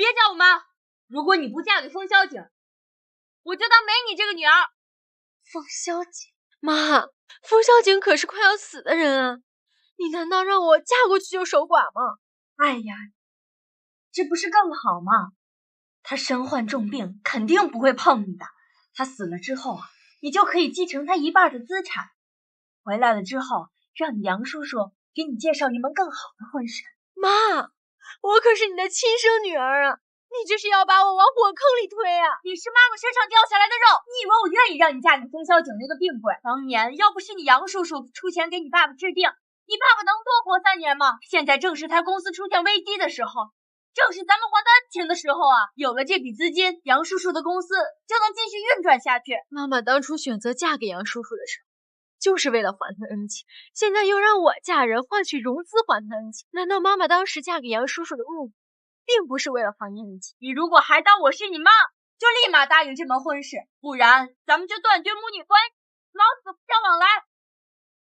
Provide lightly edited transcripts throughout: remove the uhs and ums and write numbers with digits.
别叫我妈！如果你不嫁给风萧景，我就当没你这个女儿。风萧景，妈，风萧景可是快要死的人啊！你难道让我嫁过去就守寡吗？哎呀，这不是更好吗？他身患重病，肯定不会碰你的。他死了之后啊，你就可以继承他一半的资产。回来了之后，让你杨叔叔给你介绍一门更好的婚事。妈，我可是你的亲生女儿啊！你这是要把我往火坑里推啊！你是妈妈身上掉下来的肉，你以为我愿意让你嫁给风萧景那个病鬼？当年要不是你杨叔叔出钱给你爸爸治病，你爸爸能多活3年吗？现在正是他公司出现危机的时候，正是咱们还他恩情的时候啊！有了这笔资金，杨叔叔的公司就能继续运转下去。妈妈当初选择嫁给杨叔叔的时候，就是为了还他恩情，现在又让我嫁人换取融资还他恩情，难道妈妈当时嫁给杨叔叔的目的并不是为了还你恩情？你如果还当我是你妈，就立马答应这门婚事，不然咱们就断绝母女关系，老死不相往来。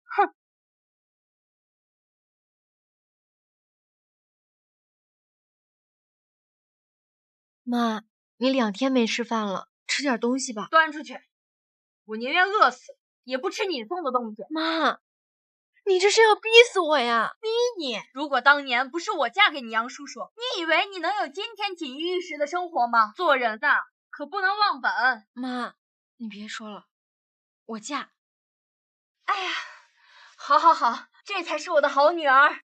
哼！妈，你2天没吃饭了，吃点东西吧。端出去！我宁愿饿死，也不吃你送的东西。妈，你这是要逼死我呀！逼你！如果当年不是我嫁给你杨叔叔，你以为你能有今天锦衣玉食的生活吗？做人啊，可不能忘本。妈，你别说了，我嫁。哎呀，好好好，这才是我的好女儿。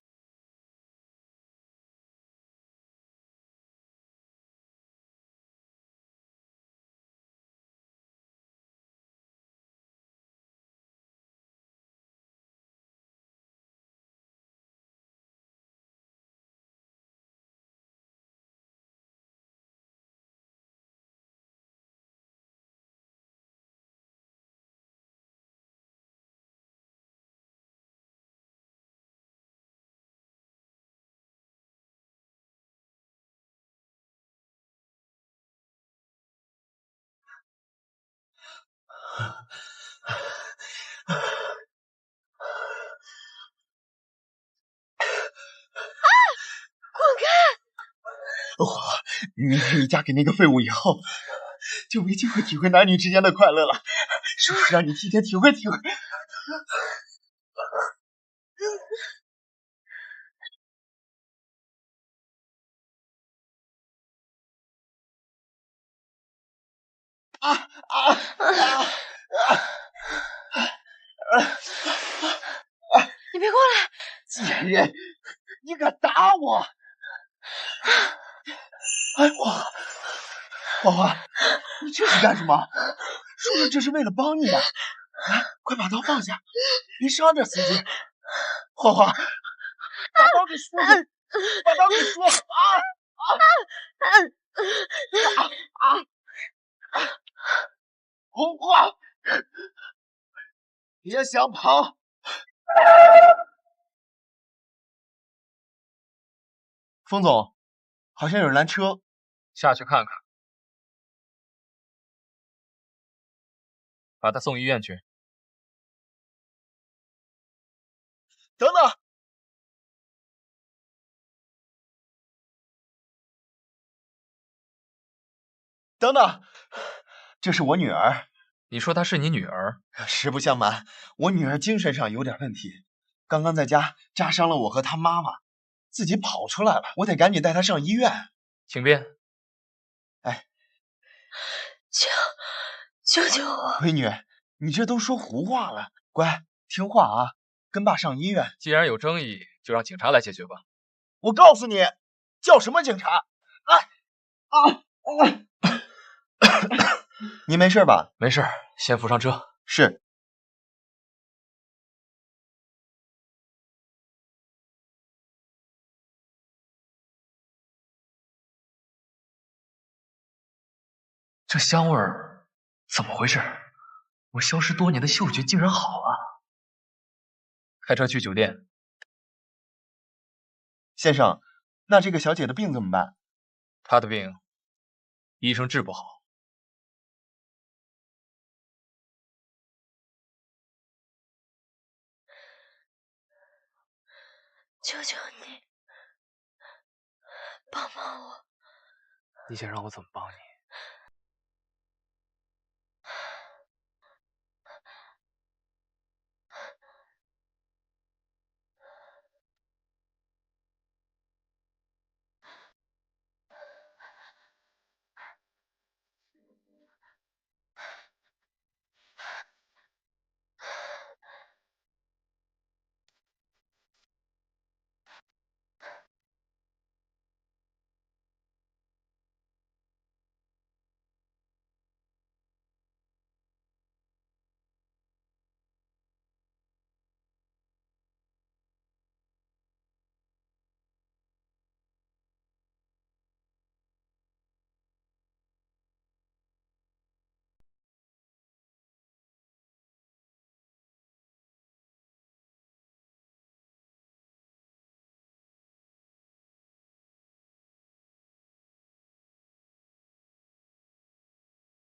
你嫁给那个废物以后，就没机会体会男女之间的快乐了。是不是让你提前体会体会？你别过来！贱人，你敢打我！哎，花花，你这是干什么？叔叔这是为了帮你的。来，快把刀放下，别伤着司机。花花，把刀给叔叔，把刀给叔！红花，别想跑！风总，好像有人拦车，下去看看，把他送医院去。等等，等等，这是我女儿。你说她是你女儿？实不相瞒，我女儿精神上有点问题，刚刚在家扎伤了我和她妈妈，自己跑出来了，我得赶紧带她上医院。请便。哎，救救我！闺女，你这都说胡话了，乖，听话啊，跟爸上医院。既然有争议，就让警察来解决吧。我告诉你，叫什么警察？您没事吧？没事，先扶上车。是。这香味儿怎么回事？我消失多年的嗅觉竟然好了。开车去酒店。先生，那这个小姐的病怎么办？她的病，医生治不好。求求你，帮帮我！你想让我怎么帮你？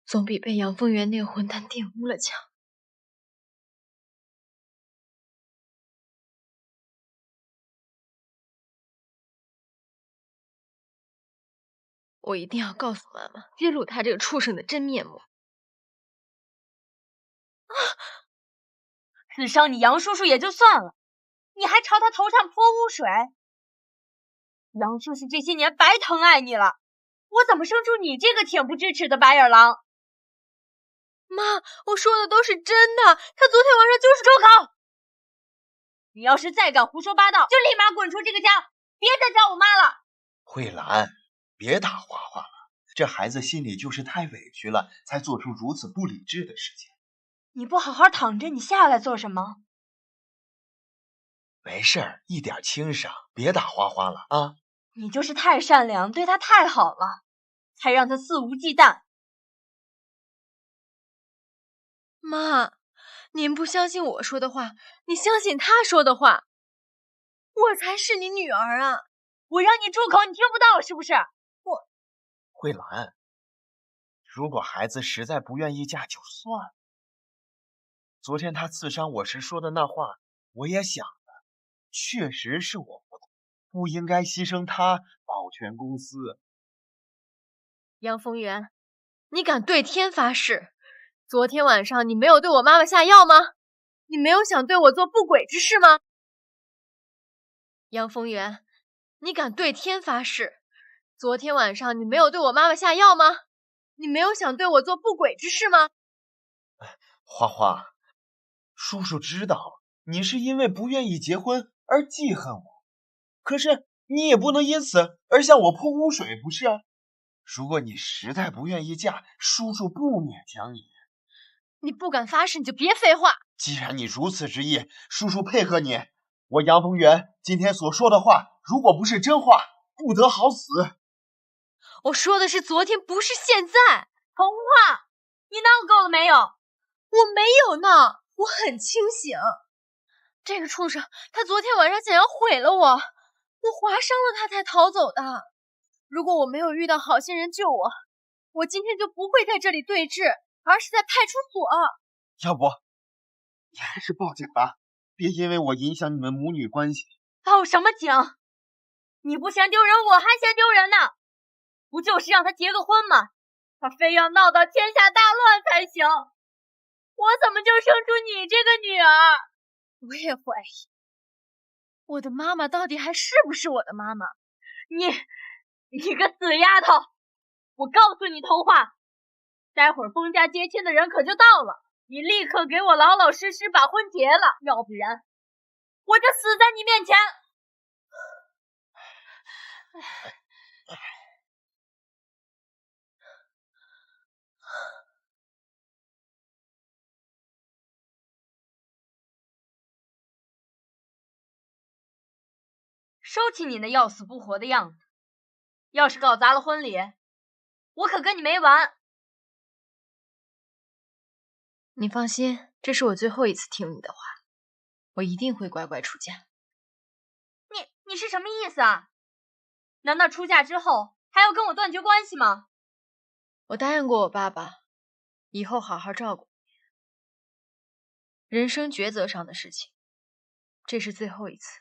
总比被杨凤元那个混蛋玷污了强。我一定要告诉妈妈，揭露他这个畜生的真面目。刺伤你杨叔叔也就算了，你还朝他头上泼污水。杨叔叔这些年白疼爱你了，我怎么生出你这个恬不知耻的白眼狼？妈，我说的都是真的，他昨天晚上就是……住口！你要是再敢胡说八道，就立马滚出这个家，别再叫我妈了。慧兰，别打花花了，这孩子心里就是太委屈了，才做出如此不理智的事情。你不好好躺着，你下来做什么？没事儿，一点轻伤，别打花花了啊！你就是太善良，对他太好了，才让他肆无忌惮。妈，您不相信我说的话，你相信他说的话。我才是你女儿啊！我让你住口，你听不到是不是？慧兰，如果孩子实在不愿意嫁就算了。昨天他刺伤我时说的那话，我也想了，确实是我不对，不应该牺牲他保全公司。杨丰源，你敢对天发誓，昨天晚上你没有对我妈妈下药吗？你没有想对我做不轨之事吗？杨丰源，你敢对天发誓，昨天晚上你没有对我妈妈下药吗？你没有想对我做不轨之事吗？花花，叔叔知道你是因为不愿意结婚而记恨我，可是你也不能因此而向我泼污水，不是？如果你实在不愿意嫁，叔叔不勉强你。你不敢发誓，你就别废话。既然你如此执意，叔叔配合你。我杨丰源今天所说的话，如果不是真话，不得好死。我说的是昨天，不是现在。童话，你闹够了没有？我没有闹，我很清醒。这个畜生，他昨天晚上想要毁了我，我划伤了他才逃走的。如果我没有遇到好心人救我，我今天就不会在这里对峙，而是在派出所。要不，你还是报警吧，别因为我影响你们母女关系。报什么警？你不嫌丢人，我还嫌丢人呢。不就是让他结个婚吗？他非要闹到天下大乱才行。我怎么就生出你这个女儿？我也怀疑，我的妈妈到底还是不是我的妈妈？你个死丫头！我告诉你童话，待会儿封家接亲的人可就到了，你立刻给我老老实实把婚结了，要不然我就死在你面前。收起你那要死不活的样子，要是搞砸了婚礼，我可跟你没完。你放心，这是我最后一次听你的话，我一定会乖乖出嫁。你是什么意思啊？难道出嫁之后还要跟我断绝关系吗？我答应过我爸爸，以后好好照顾你。人生抉择上的事情，这是最后一次。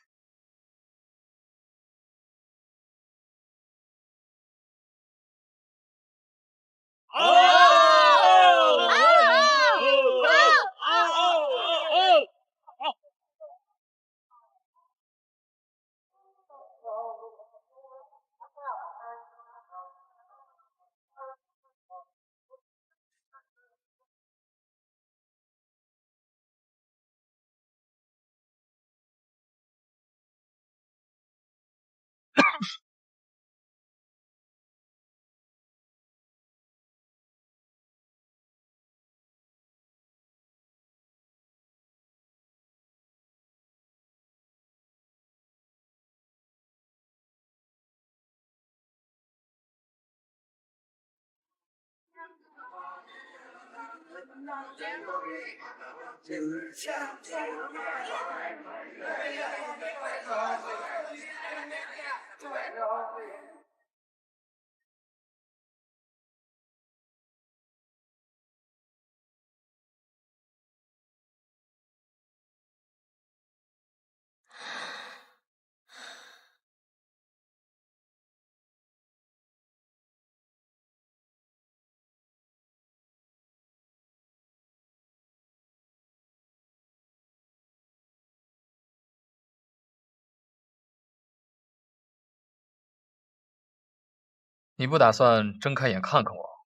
你不打算睁开眼看看我？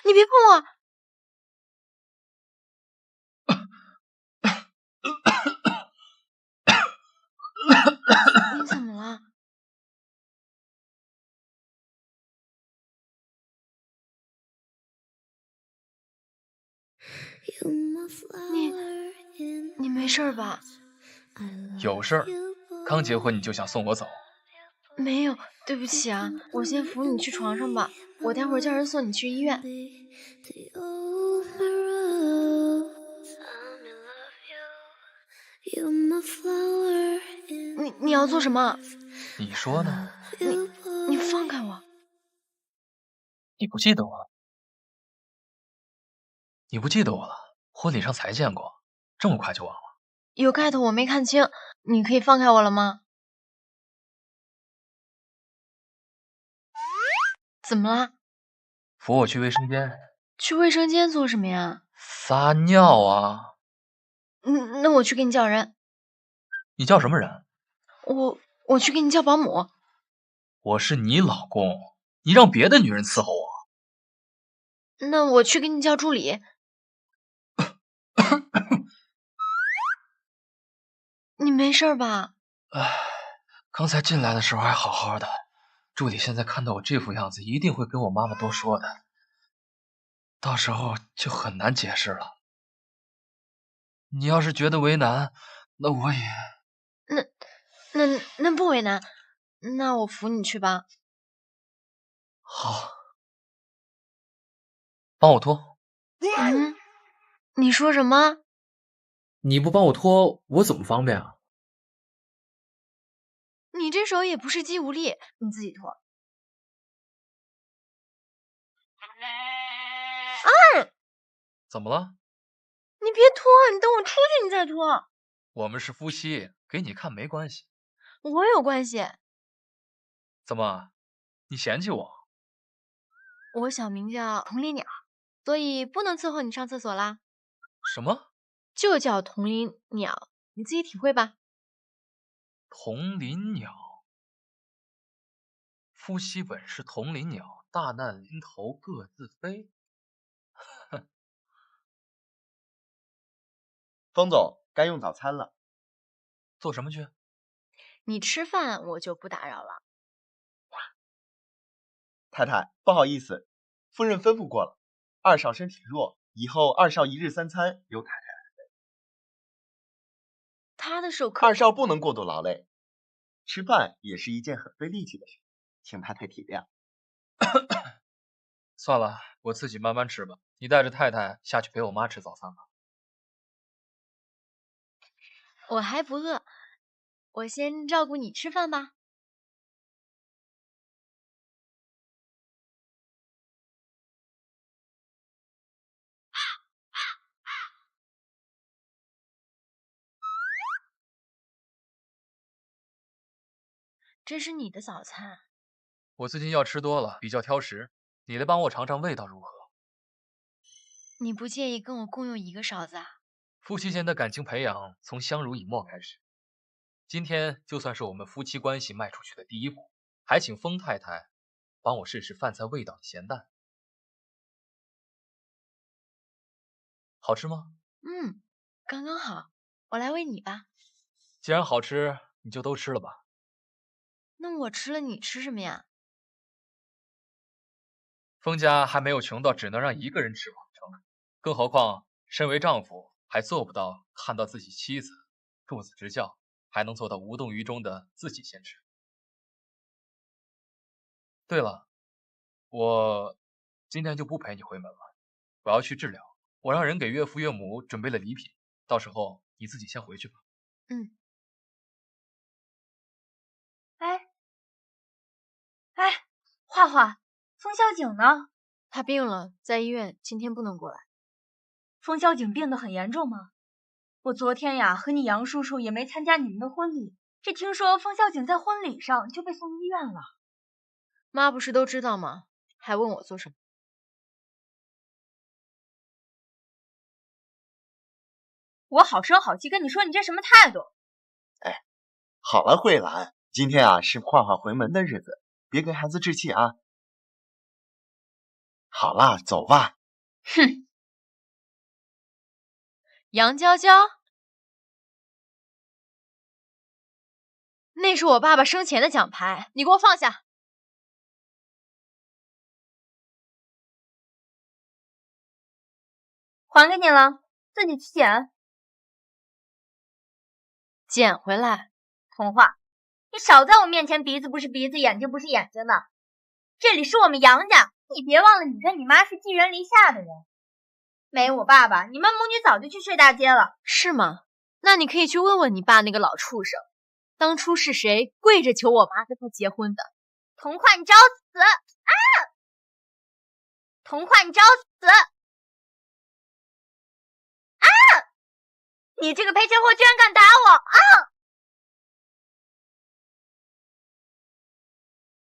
你别碰我！你怎么了？你没事吧？有事儿？刚结婚你就想送我走？没有，对不起啊，我先扶你去床上吧，我待会儿叫人送你去医院。你要做什么？你说呢？你放开我！你不记得我了？你不记得我了？婚礼上才见过，这么快就忘了？有盖头我没看清，你可以放开我了吗？怎么了？扶我去卫生间。去卫生间做什么呀？撒尿啊！那我去给你叫人。你叫什么人？我去给你叫保姆。我是你老公，你让别的女人伺候我。那我去给你叫助理。你没事吧？唉，刚才进来的时候还好好的，助理现在看到我这副样子，一定会跟我妈妈多说的，到时候就很难解释了。你要是觉得为难，那我也……那不为难，那我扶你去吧。好，帮我拖。你说什么？你不帮我拖，我怎么方便啊？你这手也不是肌无力，你自己拖。怎么了？你别拖，你等我出去你再拖。我们是夫妻，给你看没关系。我有关系。怎么，你嫌弃我？我小名叫同林鸟，所以不能伺候你上厕所啦。什么？就叫同林鸟，你自己体会吧。同林鸟，夫妻本是同林鸟，大难临头各自飞。冯总，该用早餐了。做什么去？你吃饭我就不打扰了。太太，不好意思，夫人吩咐过了，二少身体弱，以后二少一日三餐由太太来备。他的手可……二少不能过度劳累，吃饭也是一件很费力气的事，请太太体谅。算了，我自己慢慢吃吧。你带着太太下去陪我妈吃早餐吧。我还不饿，我先照顾你吃饭吧。这是你的早餐。我最近药吃多了，比较挑食，你来帮我尝尝味道如何？你不介意跟我共用一个勺子啊？夫妻间的感情培养从相濡以沫开始，今天就算是我们夫妻关系迈出去的第一步，还请风太太帮我试试饭菜味道的咸淡，好吃吗？刚刚好，我来喂你吧。既然好吃，你就都吃了吧。那我吃了你吃什么呀？封家还没有穷到只能让一个人吃饱撑，更何况身为丈夫还做不到看到自己妻子肚子直叫，还能做到无动于衷的自己先吃。对了，我今天就不陪你回门了，我要去治疗，我让人给岳父岳母准备了礼品，到时候你自己先回去吧。画画，风萧景呢？他病了，在医院，今天不能过来。风萧景病得很严重吗？我昨天呀和你杨叔叔也没参加你们的婚礼，这听说风萧景在婚礼上就被送医院了。妈不是都知道吗？还问我做什么？我好声好气跟你说，你这什么态度？哎，好了，慧兰，今天啊是画画回门的日子，别给孩子置气啊。好啦，走吧。哼，杨娇娇，那是我爸爸生前的奖牌，你给我放下。还给你了，自己去捡。捡回来。童话，你少在我面前鼻子不是鼻子，眼睛不是眼睛的。这里是我们杨家，你别忘了你跟你妈是寄人篱下的人。没我爸爸，你们母女早就去睡大街了。是吗？那你可以去问问你爸那个老畜生，当初是谁跪着求我妈跟他结婚的？童话，你找死！啊！童话，你找死！啊！你这个赔钱货居然敢打我！啊！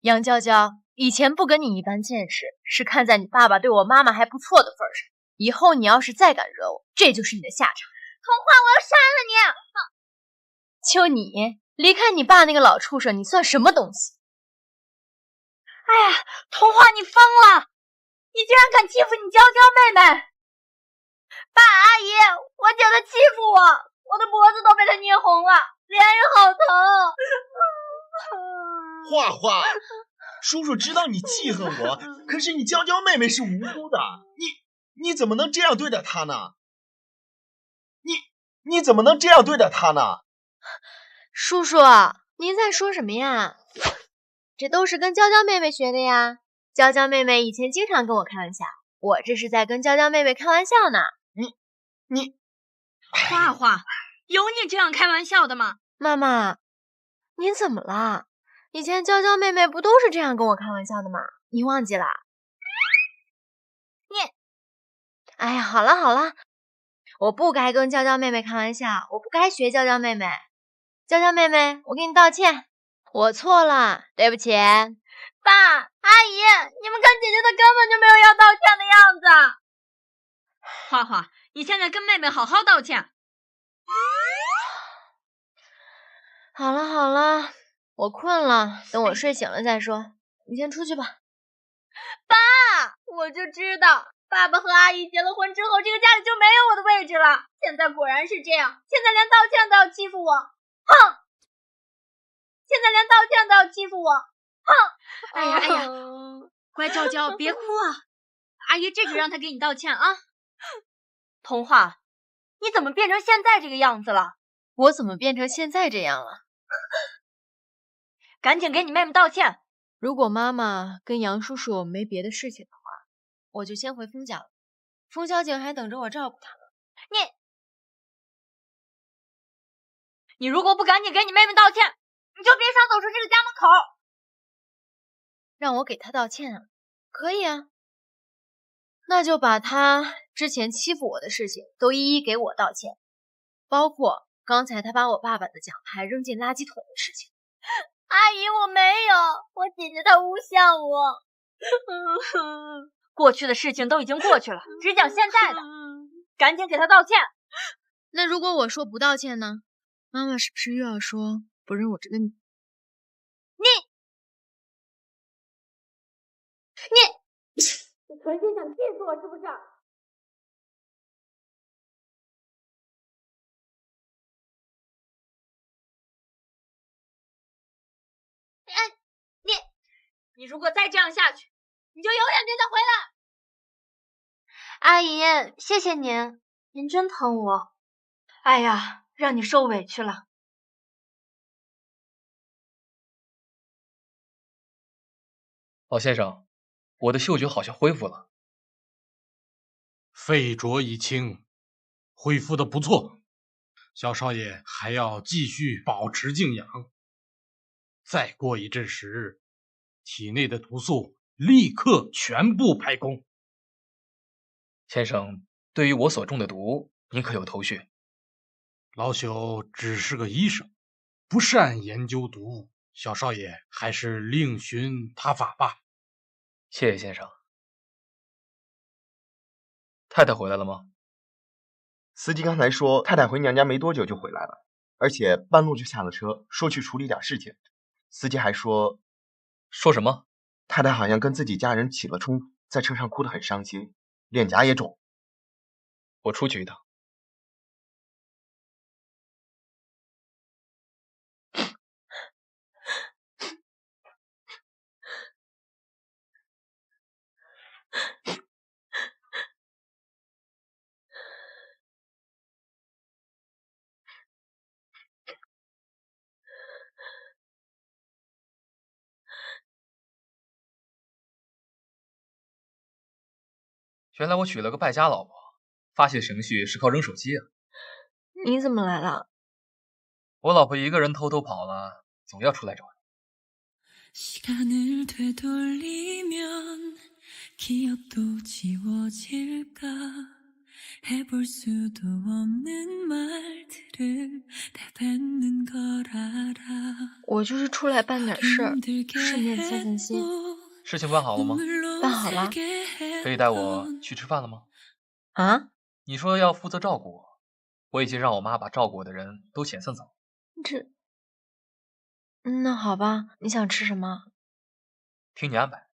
杨娇娇，以前不跟你一般见识，是看在你爸爸对我妈妈还不错的份上。以后你要是再敢惹我，这就是你的下场。童话，我要删了你！就你离开你爸那个老畜生，你算什么东西？哎呀，童话，你疯了！你居然敢欺负你娇娇妹妹！爸，阿姨，我姐她欺负我，我的脖子都被她捏红了，脸也好疼。画画，叔叔知道你记恨我，可是你娇娇妹妹是无辜的，你怎么能这样对待她呢？你怎么能这样对待她呢？叔叔，您在说什么呀？这都是跟娇娇妹妹学的呀。娇娇妹妹以前经常跟我开玩笑，我这是在跟娇娇妹妹开玩笑呢。你画画，有你这样开玩笑的吗？妈妈，您怎么了？以前娇娇妹妹不都是这样跟我开玩笑的吗？你忘记了？哎呀，好了好了，我不该跟娇娇妹妹开玩笑，我不该学娇娇妹妹。娇娇妹妹，我给你道歉，我错了，对不起。爸，阿姨，你们看姐姐她根本就没有要道歉的样子。画画，你现在跟妹妹好好道歉。好了好了，我困了，等我睡醒了再说。你先出去吧。爸，我就知道，爸爸和阿姨结了婚之后，这个家里就没有我的位置了。现在果然是这样，现在连道歉都要欺负我，哼！现在连道歉都要欺负我，哼！哎呀哎呀，乖娇娇，别哭啊！阿姨这就让她给你道歉啊。童话，你怎么变成现在这个样子了？我怎么变成现在这样了？赶紧给你妹妹道歉。如果妈妈跟杨叔叔没别的事情的话，我就先回封家了。封小景还等着我照顾她呢。你如果不赶紧给你妹妹道歉，你就别想走出这个家门口。让我给她道歉啊？可以啊。那就把她之前欺负我的事情都一一给我道歉，包括刚才她把我爸爸的奖牌扔进垃圾桶的事情。阿姨，我没有，我姐姐她诬陷我。过去的事情都已经过去了，只讲现在的，赶紧给她道歉。那如果我说不道歉呢？妈妈是不是又要说不认我这个女？你存心想气死我是不是？你如果再这样下去，你就永远别再回来。阿姨，谢谢您，您真疼我。哎呀，让你受委屈了。老先生，我的嗅觉好像恢复了。肺浊已清，恢复的不错。小少爷还要继续保持静养，再过一阵时，体内的毒素立刻全部排空。先生，对于我所中的毒，您可有头绪？老朽只是个医生，不善研究毒物，小少爷还是另寻他法吧。谢谢先生。太太回来了吗？司机刚才说太太回娘家没多久就回来了，而且半路就下了车，说去处理点事情。司机还说什么？太太好像跟自己家人起了冲突，在车上哭得很伤心，脸颊也肿。我出去一趟。原来我娶了个败家老婆，发泄情绪是靠扔手机啊！你怎么来了？我老婆一个人偷偷跑了，总要出来找你。我就是出来办点事儿，顺便散散心。事情办好了吗？办好了。可以带我去吃饭了吗？啊？你说要负责照顾我，我已经让我妈把照顾我的人都遣散走。那好吧，你想吃什么？听你安排。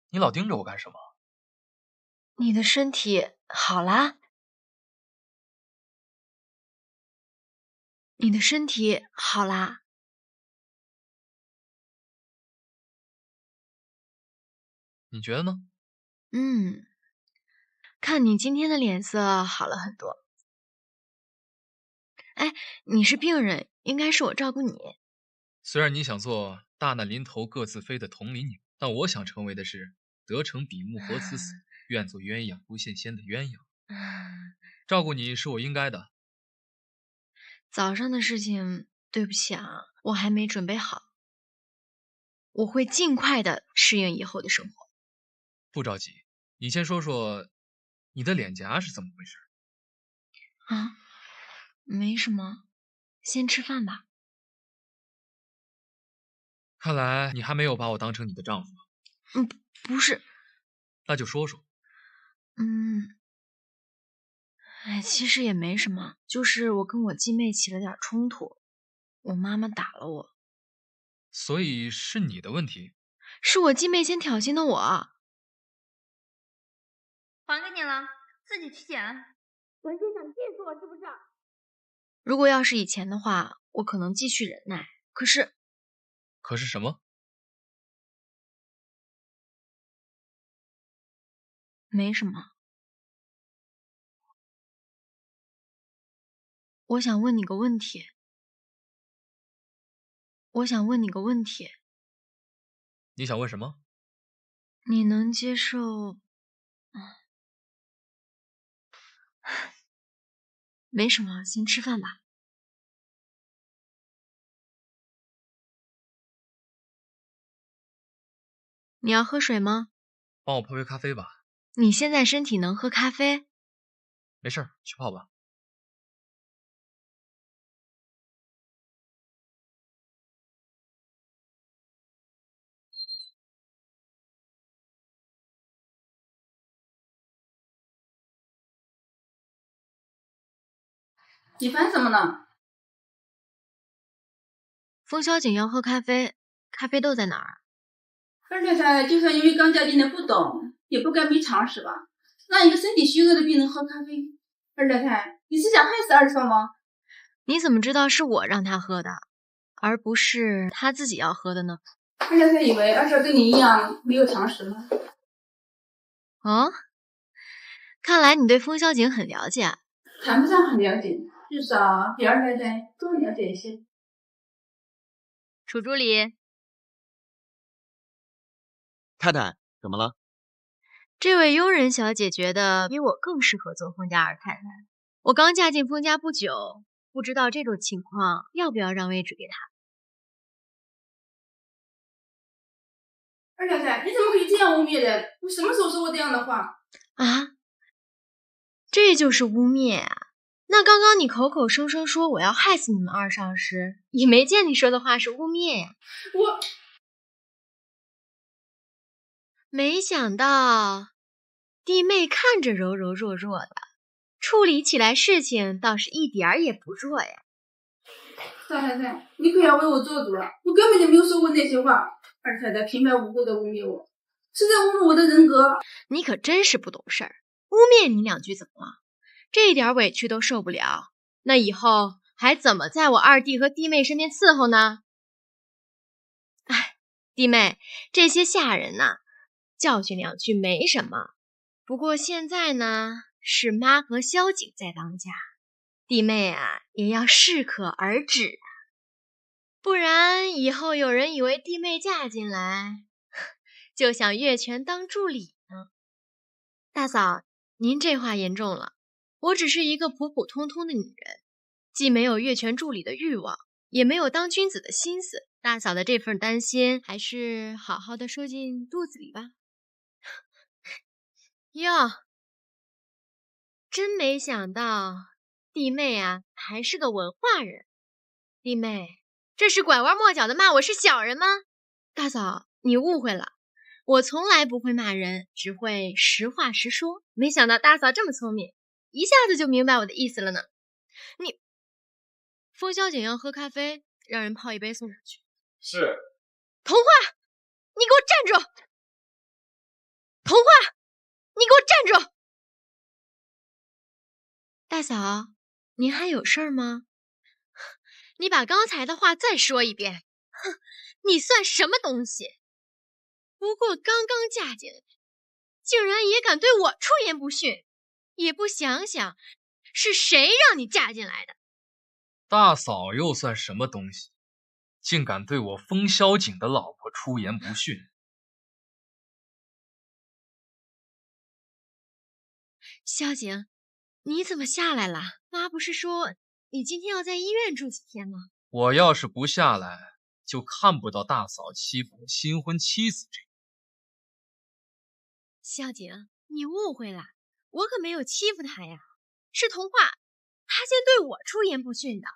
你老盯着我干什么？你的身体好啦？你的身体好啦？你觉得呢？看你今天的脸色好了很多。哎，你是病人，应该是我照顾你。虽然你想做大难临头各自飞的同林鸟，但我想成为的是得成比目何辞死，愿做鸳鸯不羡仙的鸳鸯。照顾你是我应该的。早上的事情，对不起啊，我还没准备好。我会尽快的适应以后的生活。不着急，你先说说你的脸颊是怎么回事？啊，没什么，先吃饭吧。看来你还没有把我当成你的丈夫。不是。那就说说。其实也没什么，就是我跟我继妹起了点冲突，我妈妈打了我。所以是你的问题？是我继妹先挑衅的我。还给你了，自己去捡。存心想气死我是不是？如果要是以前的话，我可能继续忍耐。可是什么？没什么。我想问你个问题。你想问什么？你能接受？没什么，先吃饭吧。你要喝水吗？帮我泡杯咖啡吧。你现在身体能喝咖啡？没事儿，去泡吧。你烦什么呢？风萧景要喝咖啡，咖啡豆在哪儿？二太太，就算因为刚嫁进来不懂，也不该没常识吧？让一个身体虚弱的病人喝咖啡，二太太，你是想害死二少吗？你怎么知道是我让他喝的，而不是他自己要喝的呢？二太太以为二少跟你一样没有常识吗？哦，看来你对风萧景很了解。谈不上很了解，至少比二太太多了解一些。楚助理，太太，怎么了？这位佣人小姐觉得比我更适合做封家二太太。我刚嫁进封家不久，不知道这种情况要不要让位置给她。二太太，你怎么可以这样污蔑人？我什么时候说过这样的话？啊，这就是污蔑啊！那刚刚你口口声声说我要害死你们二少时，也没见你说的话是污蔑呀。我没想到弟妹看着柔柔弱弱的，处理起来事情倒是一点儿也不弱呀。大太太，你可要为我做主了，我根本就没有说过那些话。二太太平白无故的污蔑我，是在侮辱我的人格。你可真是不懂事儿，污蔑你两句怎么了？这点委屈都受不了，那以后还怎么在我二弟和弟妹身边伺候呢？哎，弟妹，这些下人呐，教训两句没什么。不过现在呢，是妈和萧景在当家，弟妹啊也要适可而止啊，不然以后有人以为弟妹嫁进来就想越权当助理呢。大嫂，您这话严重了。我只是一个普普通通的女人，既没有越权助理的欲望，也没有当君子的心思。大嫂的这份担心，还是好好的收进肚子里吧。哟，真没想到弟妹啊，还是个文化人。弟妹，这是拐弯抹角的骂我是小人吗？大嫂，你误会了，我从来不会骂人，只会实话实说。没想到大嫂这么聪明，一下子就明白我的意思了呢。你，风萧景要喝咖啡，让人泡一杯送上去。是。童话，你给我站住！童话，你给我站住！大嫂，您还有事儿吗？你把刚才的话再说一遍。哼，你算什么东西？不过刚刚嫁进来，竟然也敢对我出言不逊，也不想想是谁让你嫁进来的。大嫂又算什么东西？竟敢对我风萧景的老婆出言不逊。萧景，你怎么下来了？妈不是说你今天要在医院住几天吗？我要是不下来，就看不到大嫂欺负我新婚妻子这个。萧景，你误会了，我可没有欺负她呀，是童话，她先对我出言不逊的。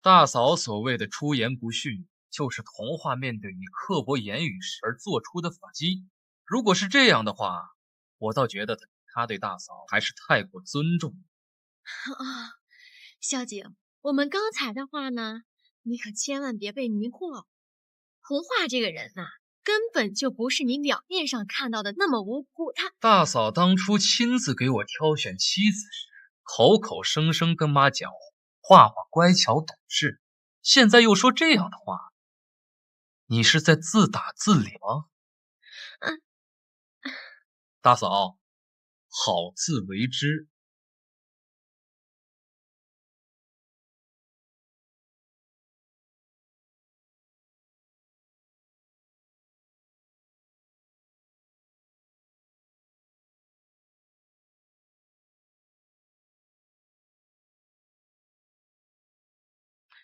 大嫂所谓的出言不逊，就是童话面对你刻薄言语时而做出的反击。如果是这样的话，我倒觉得他对大嫂还是太过尊重。啊，萧景，我们刚才的话呢，你可千万别被迷惑。童话这个人呐，根本就不是你表面上看到的那么无辜。大嫂当初亲自给我挑选妻子时，口口声声跟妈讲画画乖巧懂事，现在又说这样的话，你是在自打自理吗？大嫂，好自为之。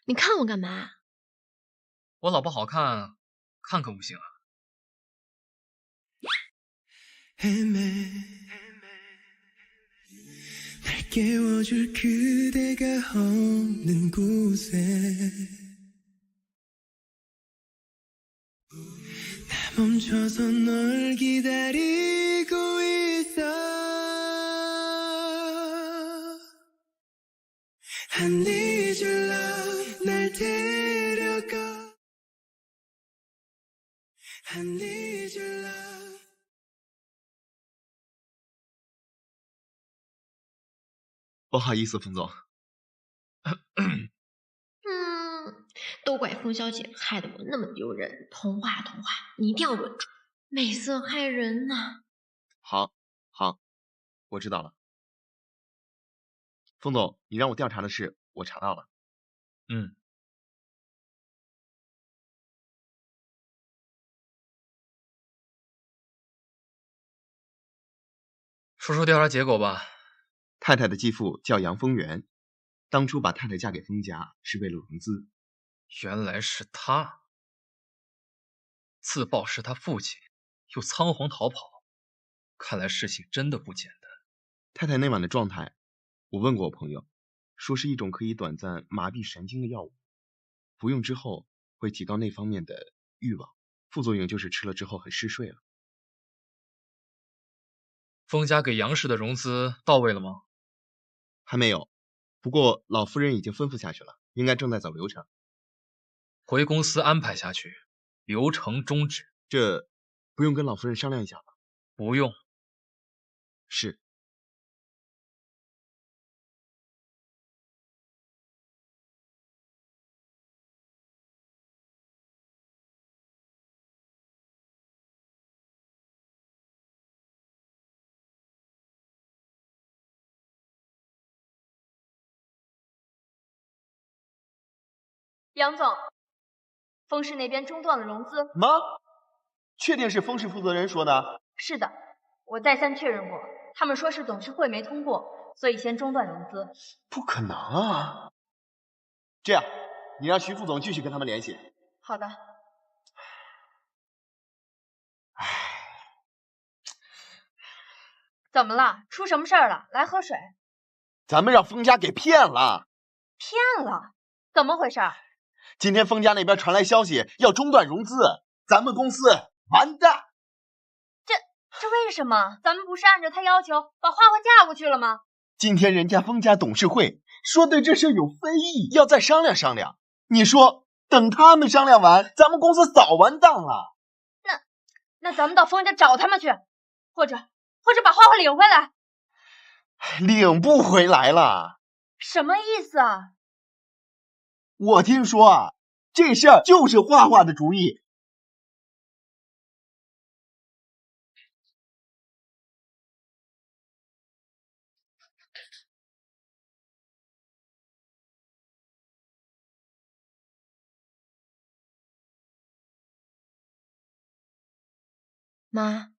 你看我干嘛？我老婆好看，看可不行啊。날 깨워줄 그대가 없는 곳에 나 멈춰서 널 기다리고 있어 I need your love 날 데려가 I need your love不好意思，冯总。都怪风小姐害得我那么丢人。童话，你一定要稳住，美色害人呐。好，我知道了。冯总，你让我调查的事，我查到了。说说调查结果吧。太太的继父叫杨丰源，当初把太太嫁给封家是为了融资。原来是他，自曝是他父亲，又仓皇逃跑，看来事情真的不简单。太太那晚的状态，我问过我朋友，说是一种可以短暂麻痹神经的药物，服用之后会提高那方面的欲望，副作用就是吃了之后很嗜睡了。封家给杨氏的融资到位了吗？还没有，不过老夫人已经吩咐下去了，应该正在走流程。回公司安排下去，流程终止。这不用跟老夫人商量一下吗？不用。是。杨总，封氏那边中断了融资。吗？确定是封氏负责人说的？是的，我再三确认过，他们说是董事会没通过，所以先中断融资。不可能啊！这样，你让徐副总继续跟他们联系。好的。唉，怎么了？出什么事儿了？来喝水。咱们让封家给骗了。骗了？怎么回事？今天封家那边传来消息要中断融资，咱们公司完蛋。这为什么？咱们不是按照他要求把花花嫁过去了吗？今天人家封家董事会说对这事有非议，要再商量商量。你说等他们商量完，咱们公司早完蛋了。那咱们到封家找他们去，或者把花花领回来。领不回来了。什么意思啊？我听说啊，这事儿就是画画的主意。妈，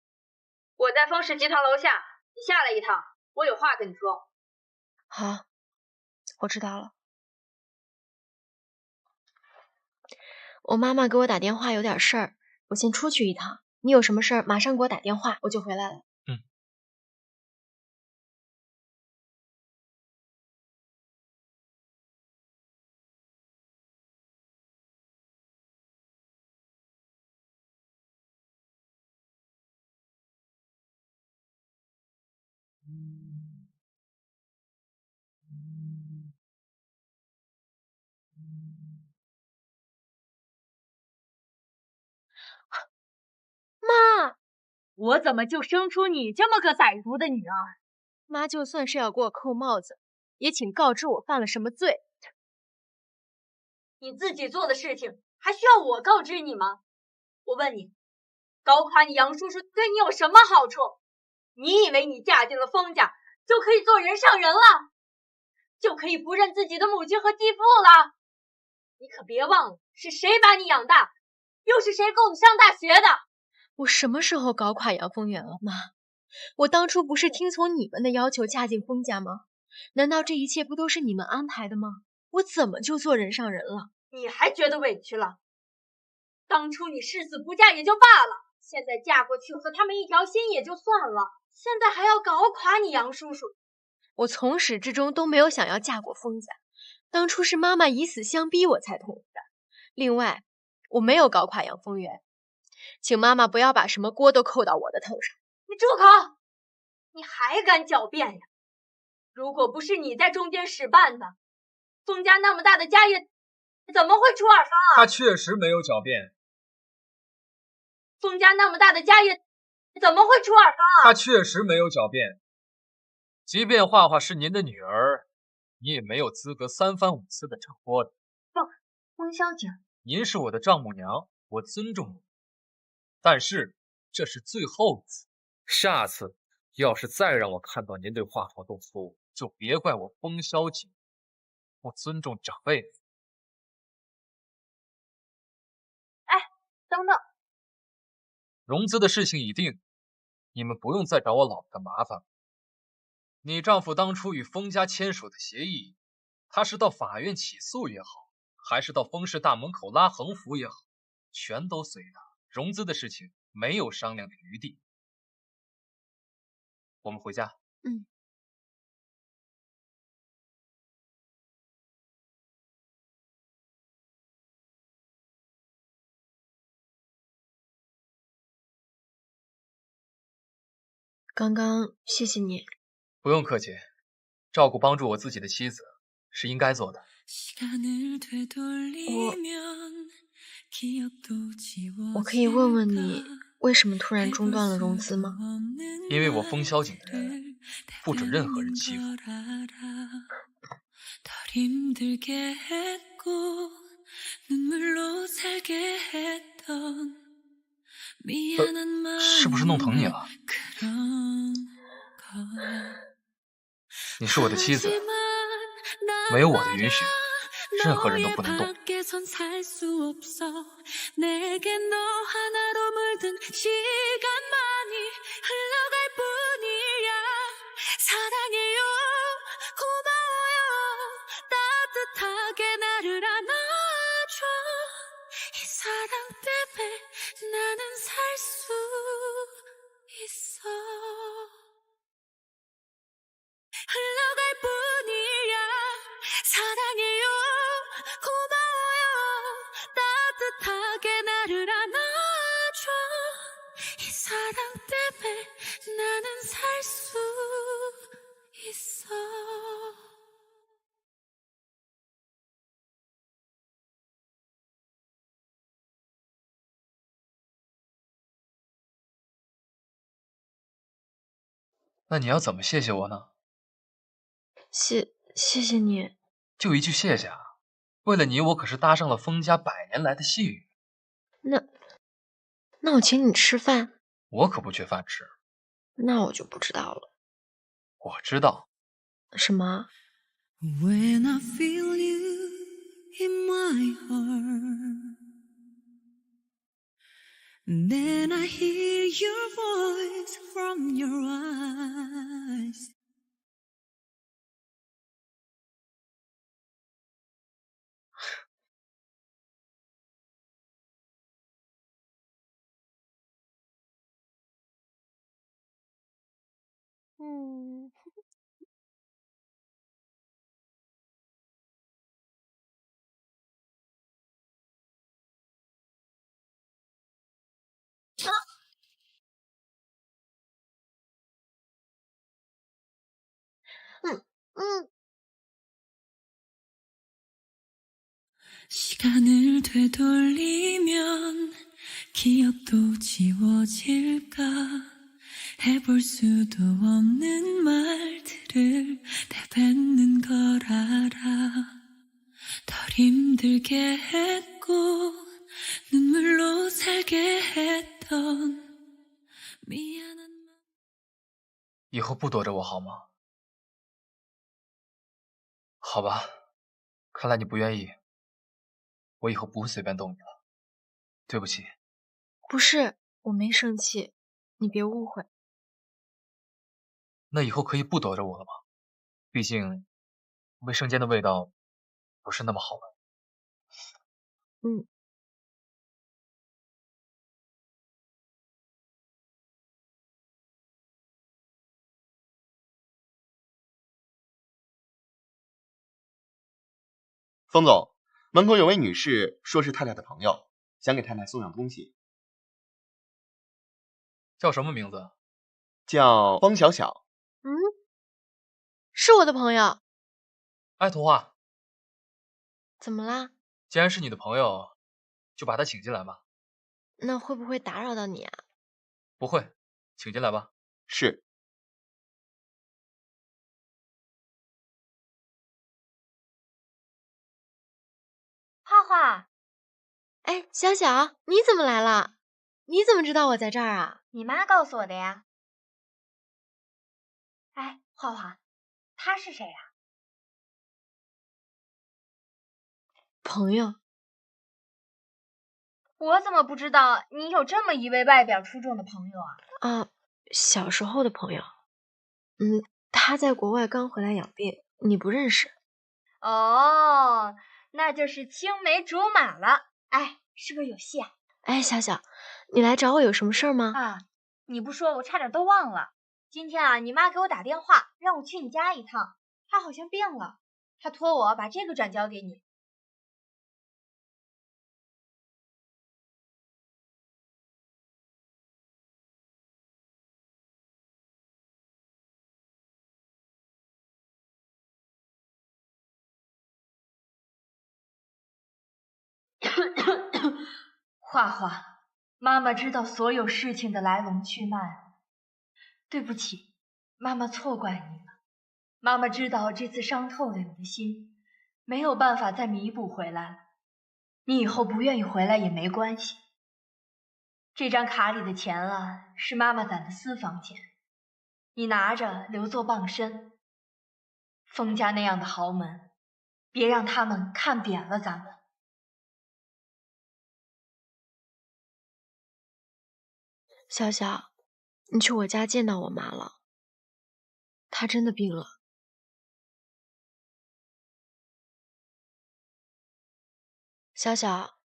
我在丰氏集团楼下，你下来一趟，我有话跟你说。好，我知道了。我妈妈给我打电话有点事儿，我先出去一趟。你有什么事儿马上给我打电话，我就回来了。妈，我怎么就生出你这么个歹毒的女儿？妈就算是要给我扣帽子，也请告知我犯了什么罪。你自己做的事情还需要我告知你吗？我问你，搞垮你杨叔叔对你有什么好处？你以为你嫁进了封家就可以做人上人了，就可以不认自己的母亲和继父了？你可别忘了是谁把你养大，又是谁供你上大学的。我什么时候搞垮杨丰源了，妈？我当初不是听从你们的要求嫁进封家吗？难道这一切不都是你们安排的吗？我怎么就做人上人了？你还觉得委屈了？当初你誓死不嫁也就罢了，现在嫁过去和他们一条心也就算了，现在还要搞垮你杨叔叔。我从始至终都没有想要嫁过封家，当初是妈妈以死相逼我才同意的。另外，我没有搞垮杨丰源，请妈妈不要把什么锅都扣到我的头上。你住口！你还敢狡辩呀？如果不是你在中间使绊子，封家那么大的家业怎么会出尔方啊？他确实没有狡辩。封家那么大的家业怎么会出尔方啊？他确实没有狡辩。即便画画是您的女儿，你也没有资格三番五次的掌掴的。封小姐，您是我的丈母娘，我尊重你，但是这是最后一次。下次要是再让我看到您对画房动粗，就别怪我封萧景不尊重长辈。哎，等等，融资的事情已定，你们不用再找我老婆的麻烦。你丈夫当初与封家签署的协议，他是到法院起诉也好，还是到封氏大门口拉横幅也好，全都随他。融资的事情没有商量的余地。我们回家。刚刚谢谢你。不用客气，照顾帮助我自己的妻子是应该做的。我可以问问你，为什么突然中断了融资吗？因为我封萧景的人不准任何人欺负。是不是弄疼你了？你是我的妻子，没有我的允许，任何人都不能动。那你要怎么谢谢我呢？谢谢你。就一句谢谢啊！为了你，我可是搭上了封家100年来的信誉。那我请你吃饭。我可不缺饭吃。那我就不知道了。我知道。什么？When I feel you in my heart, then I hear your voice from your eyes. 시간을 되돌리면 기억도 지워질까 해볼 수도 없는 말들을 내뱉는 걸 알아 덜 힘들게 했고 눈물로 살게 했던 미안한 以后不躲着我好吗？好吧，看来你不愿意，我以后不会随便动你了。对不起。不是，我没生气，你别误会。那以后可以不躲着我了吗？毕竟卫生间的味道不是那么好闻。冯总，门口有位女士说是太太的朋友，想给太太送样东西，叫什么名字？叫方小小。是我的朋友。哎，童话，怎么啦？既然是你的朋友，就把她请进来吧。那会不会打扰到你啊？不会，请进来吧。是。画画，哎，小小，你怎么来了？你怎么知道我在这儿啊？你妈告诉我的呀。哎，画画，他是谁呀？朋友。我怎么不知道你有这么一位外表出众的朋友啊？啊，小时候的朋友。他在国外刚回来养病，你不认识。哦，那就是青梅竹马了。哎，是不是有戏啊？哎，小小，你来找我有什么事儿吗？啊，你不说我差点都忘了。今天啊，你妈给我打电话，让我去你家一趟。她好像病了，她托我把这个转交给你。画画，妈妈知道所有事情的来龙去脉。对不起，妈妈错怪你了。妈妈知道这次伤透了你的心，没有办法再弥补回来了。你以后不愿意回来也没关系。这张卡里的钱啊，是妈妈攒的私房钱，你拿着留作傍身。封家那样的豪门，别让他们看扁了咱们。小小，你去我家见到我妈了，她真的病了。小小，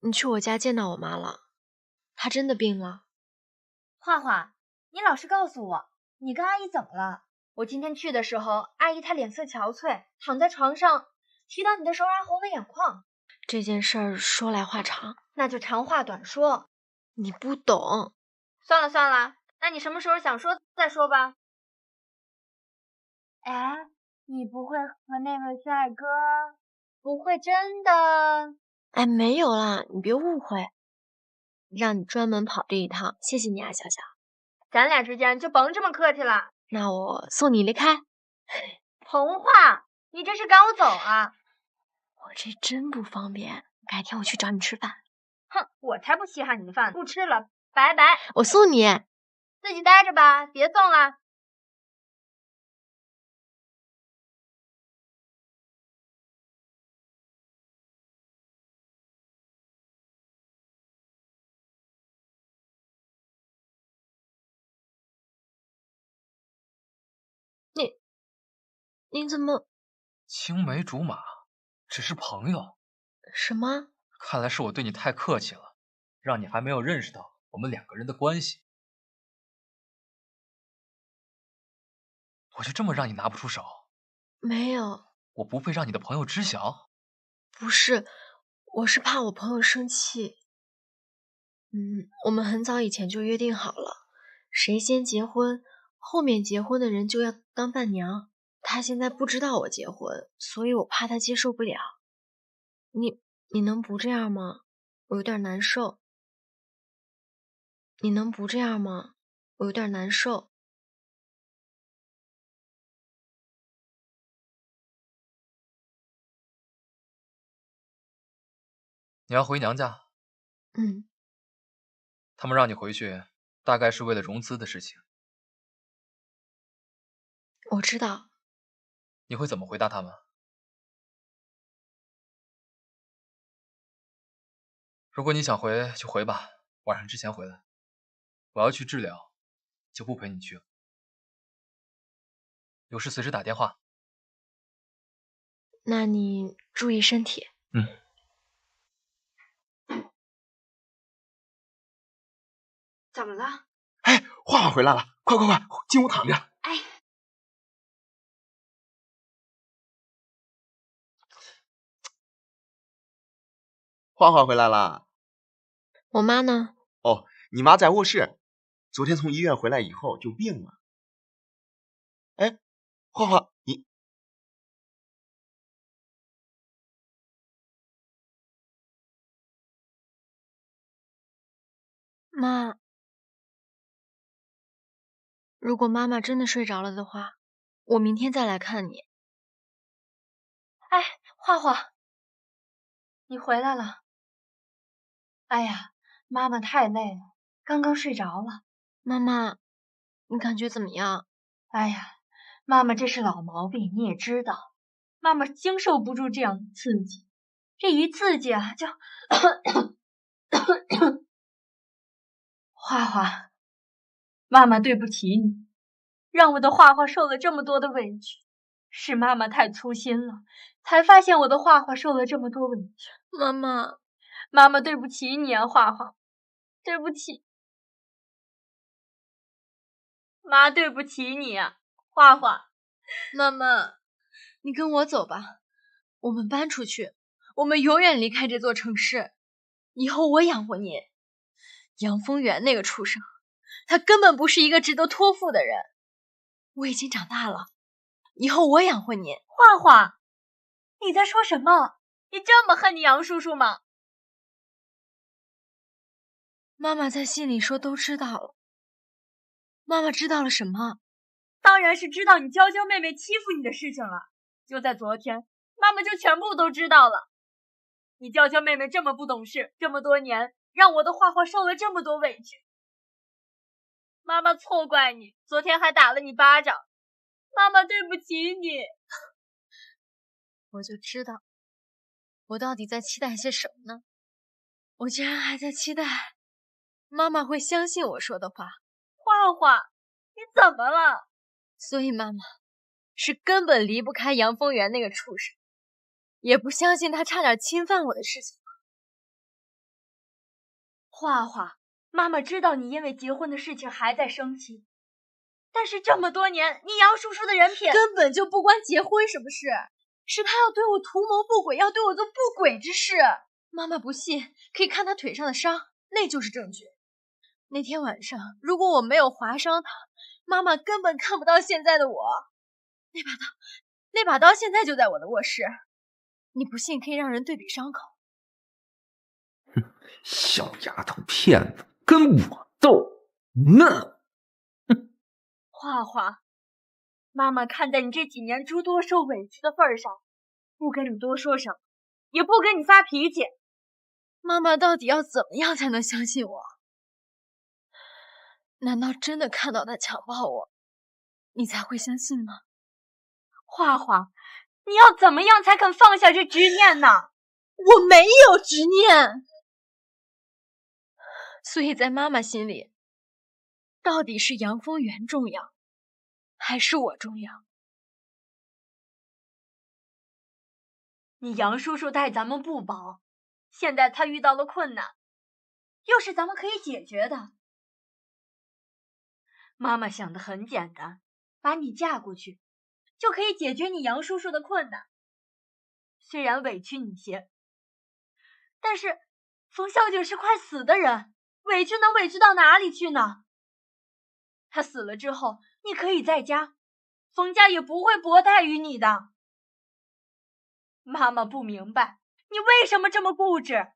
你去我家见到我妈了，她真的病了。画画，你老实告诉我，你跟阿姨怎么了？我今天去的时候，阿姨她脸色憔悴，躺在床上，提到你的时候还红了眼眶。这件事儿说来话长，那就长话短说。你不懂。算了算了，那你什么时候想说再说吧。哎，你不会和那位帅哥，不会真的？哎，没有啦，你别误会，让你专门跑这一趟，谢谢你啊，小小。咱俩之间就甭这么客气了。那我送你离开。童话，你这是赶我走啊？我这真不方便，改天我去找你吃饭。哼，我才不稀罕你的饭，不吃了，拜拜。我送你。自己待着吧，别送了。你怎么？青梅竹马，只是朋友。什么？看来是我对你太客气了，让你还没有认识到我们两个人的关系。我就这么让你拿不出手？没有。我不配让你的朋友知晓？不是，我是怕我朋友生气。我们很早以前就约定好了，谁先结婚，后面结婚的人就要当伴娘。他现在不知道我结婚，所以我怕他接受不了。你能不这样吗？我有点难受。你能不这样吗？我有点难受。你要回娘家？他们让你回去，大概是为了融资的事情。我知道。你会怎么回答他们？如果你想回就回吧，晚上之前回来。我要去治疗，就不陪你去了。有事随时打电话。那你注意身体。怎么了？哎，画画回来了，快快快，进屋躺着。哎，花花回来啦。我妈呢？哦，你妈在卧室，昨天从医院回来以后就病了。哎，花花，你妈，如果妈妈真的睡着了的话，我明天再来看你。哎，花花，你回来了。哎呀，妈妈太累了，刚刚睡着了。妈妈，你感觉怎么样？哎呀，妈妈这是老毛病，你也知道，妈妈经受不住这样的刺激，这一刺激啊，就花花，妈妈对不起你，让我的花花受了这么多的委屈，是妈妈太粗心了，才发现我的花花受了这么多委屈。妈妈，妈妈对不起你啊，花花，对不起，妈对不起你啊，花花。妈妈，你跟我走吧，我们搬出去，我们永远离开这座城市，以后我养活你。杨丰源那个畜生，他根本不是一个值得托付的人。我已经长大了，以后我养活你。花花，你在说什么？你这么恨你杨叔叔吗？妈妈在信里说都知道了。妈妈知道了什么？当然是知道你娇娇妹妹欺负你的事情了。就在昨天，妈妈就全部都知道了。你娇娇妹妹这么不懂事，这么多年让我的花花受了这么多委屈，妈妈错怪你，昨天还打了你巴掌，妈妈对不起你。我就知道，我到底在期待些什么呢？我竟然还在期待妈妈会相信我说的话。花花，你怎么了？所以妈妈是根本离不开杨丰源那个畜生，也不相信他差点侵犯我的事情。花花，妈妈知道你因为结婚的事情还在生气，但是这么多年，你杨叔叔的人品根本就不关结婚什么事，是他要对我图谋不轨，要对我做不轨之事。妈妈不信，可以看他腿上的伤，那就是证据。那天晚上，如果我没有划伤他，妈妈根本看不到现在的我。那把刀现在就在我的卧室，你不信可以让人对比伤口。哼，小丫头片子，跟我斗，那……哼，花花，妈妈看在你这几年诸多受委屈的份上，不跟你多说什么，也不跟你发脾气。妈妈到底要怎么样才能相信我？难道真的看到他强暴我，你才会相信吗？花花，你要怎么样才肯放下这执念呢？我没有执念。所以在妈妈心里，到底是杨丰源重要，还是我重要？你杨叔叔待咱们不薄，现在他遇到了困难，又是咱们可以解决的。妈妈想的很简单，把你嫁过去，就可以解决你杨叔叔的困难。虽然委屈你些，但是冯小姐是快死的人，委屈能委屈到哪里去呢？她死了之后，你可以在家，冯家也不会薄待于你的。妈妈不明白，你为什么这么固执？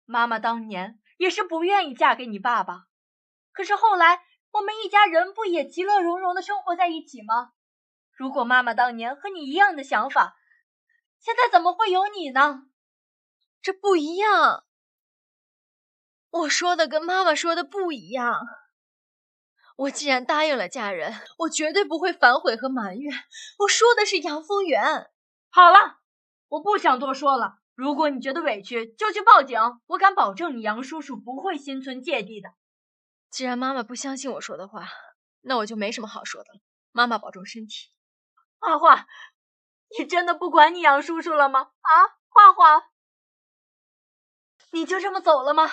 妈妈当年也是不愿意嫁给你爸爸，可是后来我们一家人不也其乐融融的生活在一起吗？如果妈妈当年和你一样的想法，现在怎么会有你呢？这不一样，我说的跟妈妈说的不一样。我既然答应了嫁人，我绝对不会反悔和埋怨。我说的是杨丰源。好了，我不想多说了。如果你觉得委屈，就去报警。我敢保证你杨叔叔不会心存芥蒂的。既然妈妈不相信我说的话，那我就没什么好说的了。妈妈保重身体。花花，你真的不管你杨叔叔了吗？啊，花花，你就这么走了吗？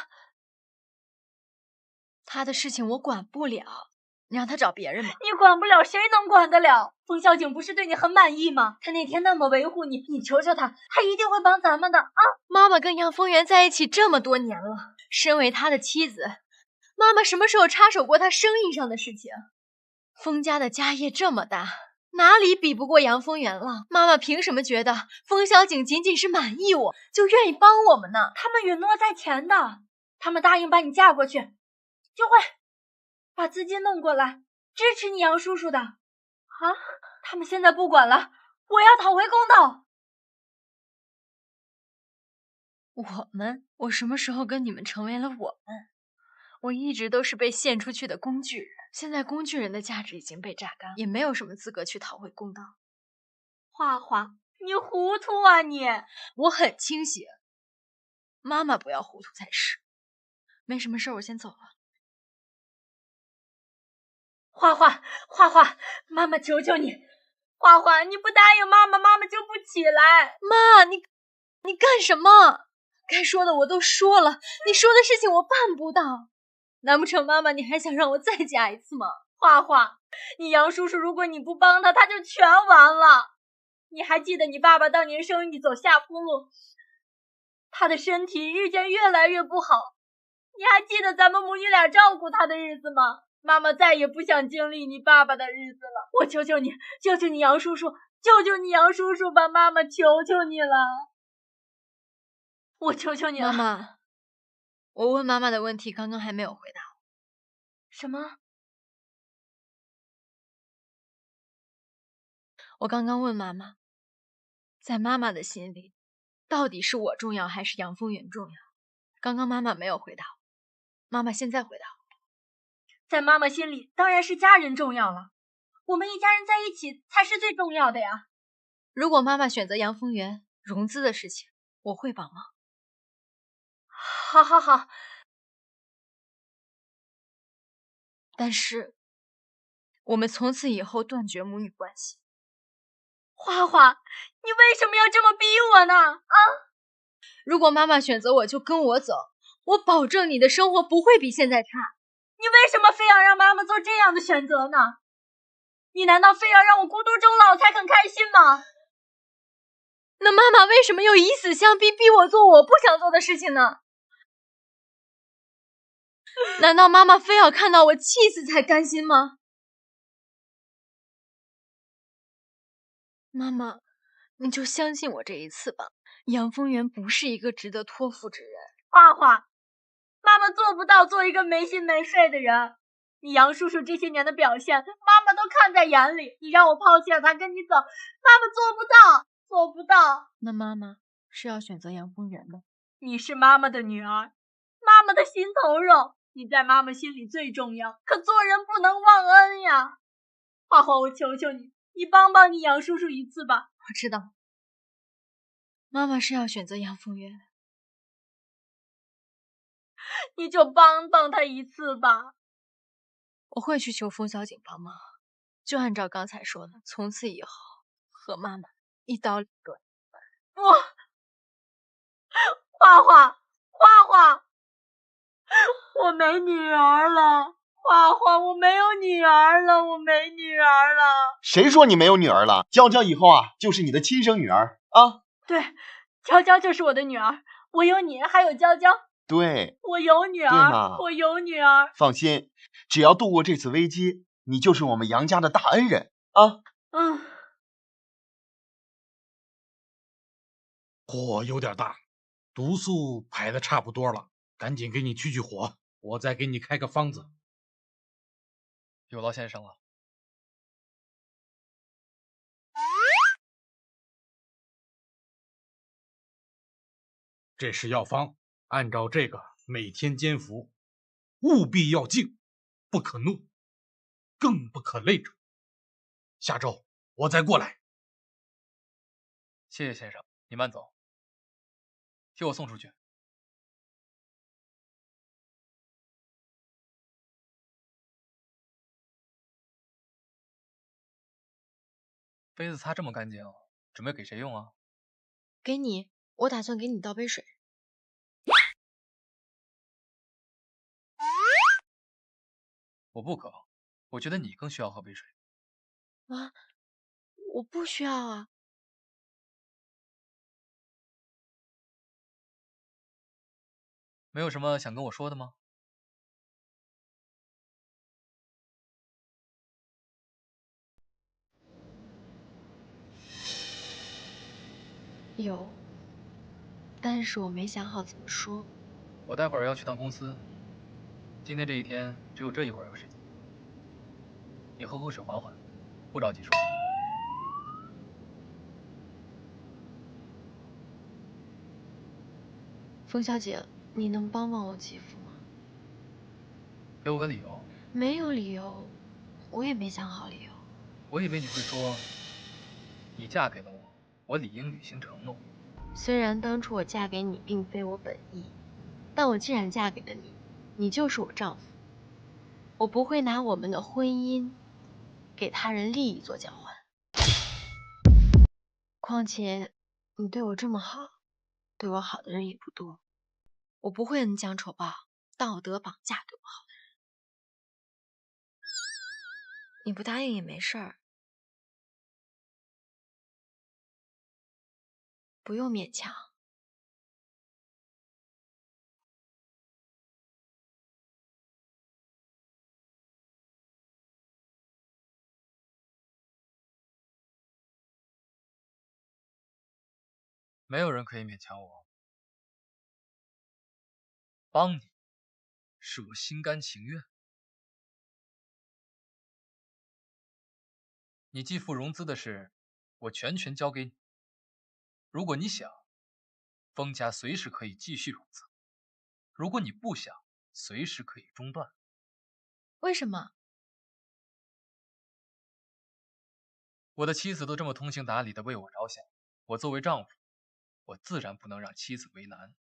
他的事情我管不了。你让他找别人吧。你管不了，谁能管得了？冯小景不是对你很满意吗？他那天那么维护你，你求求他，他一定会帮咱们的啊！妈妈跟杨丰源在一起这么多年了，身为他的妻子，妈妈什么时候插手过他生意上的事情？封家的家业这么大，哪里比不过杨丰源了？妈妈凭什么觉得冯小景仅仅是满意我，就愿意帮我们呢？他们允诺在前的，他们答应把你嫁过去，就会把资金弄过来，支持你杨叔叔的。啊，他们现在不管了，我要讨回公道。我们？我什么时候跟你们成为了我们？我一直都是被献出去的工具人，现在工具人的价值已经被榨干，也没有什么资格去讨回公道。花花，你糊涂啊你！我很清醒，妈妈不要糊涂才是。没什么事，我先走了。花花，花花，妈妈求求你，花花，你不答应妈妈，妈妈就不起来。妈，你干什么？该说的我都说了，你说的事情我办不到。难不成妈妈你还想让我再嫁一次吗？花花，你杨叔叔如果你不帮他，他就全完了。你还记得你爸爸当年生意走下坡路，他的身体日渐越来越不好，你还记得咱们母女俩照顾他的日子吗？妈妈再也不想经历你爸爸的日子了，我求求你，救救你杨叔叔，救救你杨叔叔吧，妈妈求求你了，我求求你了。妈妈，我问妈妈的问题刚刚还没有回答。什么？我刚刚问妈妈，在妈妈的心里，到底是我重要还是杨丰源重要？刚刚妈妈没有回答我，妈妈现在回答我。在妈妈心里，当然是家人重要了。我们一家人在一起才是最重要的呀。如果妈妈选择杨丰源融资的事情，我会帮忙。好好好。但是，我们从此以后断绝母女关系。花花，你为什么要这么逼我呢？啊！如果妈妈选择我，就跟我走，我保证你的生活不会比现在差。你为什么非要让妈妈做这样的选择呢？你难道非要让我孤独终老才肯开心吗？那妈妈为什么又以死相逼，逼我做我不想做的事情呢？难道妈妈非要看到我气死才甘心吗？妈妈，你就相信我这一次吧。杨丰源不是一个值得托付之人。花花，妈妈做不到做一个没心没肺的人。你杨叔叔这些年的表现，妈妈都看在眼里。你让我抛弃了他跟你走，妈妈做不到，做不到。那妈妈是要选择杨丰源的。你是妈妈的女儿，妈妈的心头肉，你在妈妈心里最重要。可做人不能忘恩呀。花花，我求求你，你帮帮你杨叔叔一次吧。我知道，妈妈是要选择杨丰源，你就帮帮他一次吧。我会去求冯小景帮忙，就按照刚才说的，从此以后和妈妈一刀两断。花花，花花，我没女儿了。花花，我没有女儿了，我没女儿了。谁说你没有女儿了？娇娇以后啊，就是你的亲生女儿啊。对，娇娇就是我的女儿，我有你，还有娇娇。对，我有女儿，对嘛，我有女儿。放心，只要度过这次危机，你就是我们杨家的大恩人啊。火有点大，毒素排的差不多了，赶紧给你去火，我再给你开个方子。有劳先生了。这是药方，按照这个每天煎服，务必要静，不可怒，更不可累着。下周我再过来。谢谢先生，你慢走，替我送出去。杯子擦这么干净，准备给谁用啊？给你，我打算给你倒杯水。我不渴。我觉得你更需要喝杯水。啊，我不需要啊。没有什么想跟我说的吗？有，但是我没想好怎么说。我待会儿要去趟公司，今天这一天只有这一会儿有时间。你喝口水缓缓，不着急说。风小姐，你能帮帮我继父吗？给我个理由。没有理由，我也没想好理由。我以为你会说，你嫁给了我，我理应履行承诺。虽然当初我嫁给你并非我本意，但我既然嫁给了你，你就是我丈夫，我不会拿我们的婚姻给他人利益做交换。况且你对我这么好，对我好的人也不多，我不会恩将仇报、道德绑架对我好的人。你不答应也没事儿，不用勉强。没有人可以勉强我，帮你是我心甘情愿。你继父融资的事，我全权交给你。如果你想，封家随时可以继续融资；如果你不想，随时可以中断。为什么？我的妻子都这么通情达理的为我着想，我作为丈夫，我自然不能让妻子为难。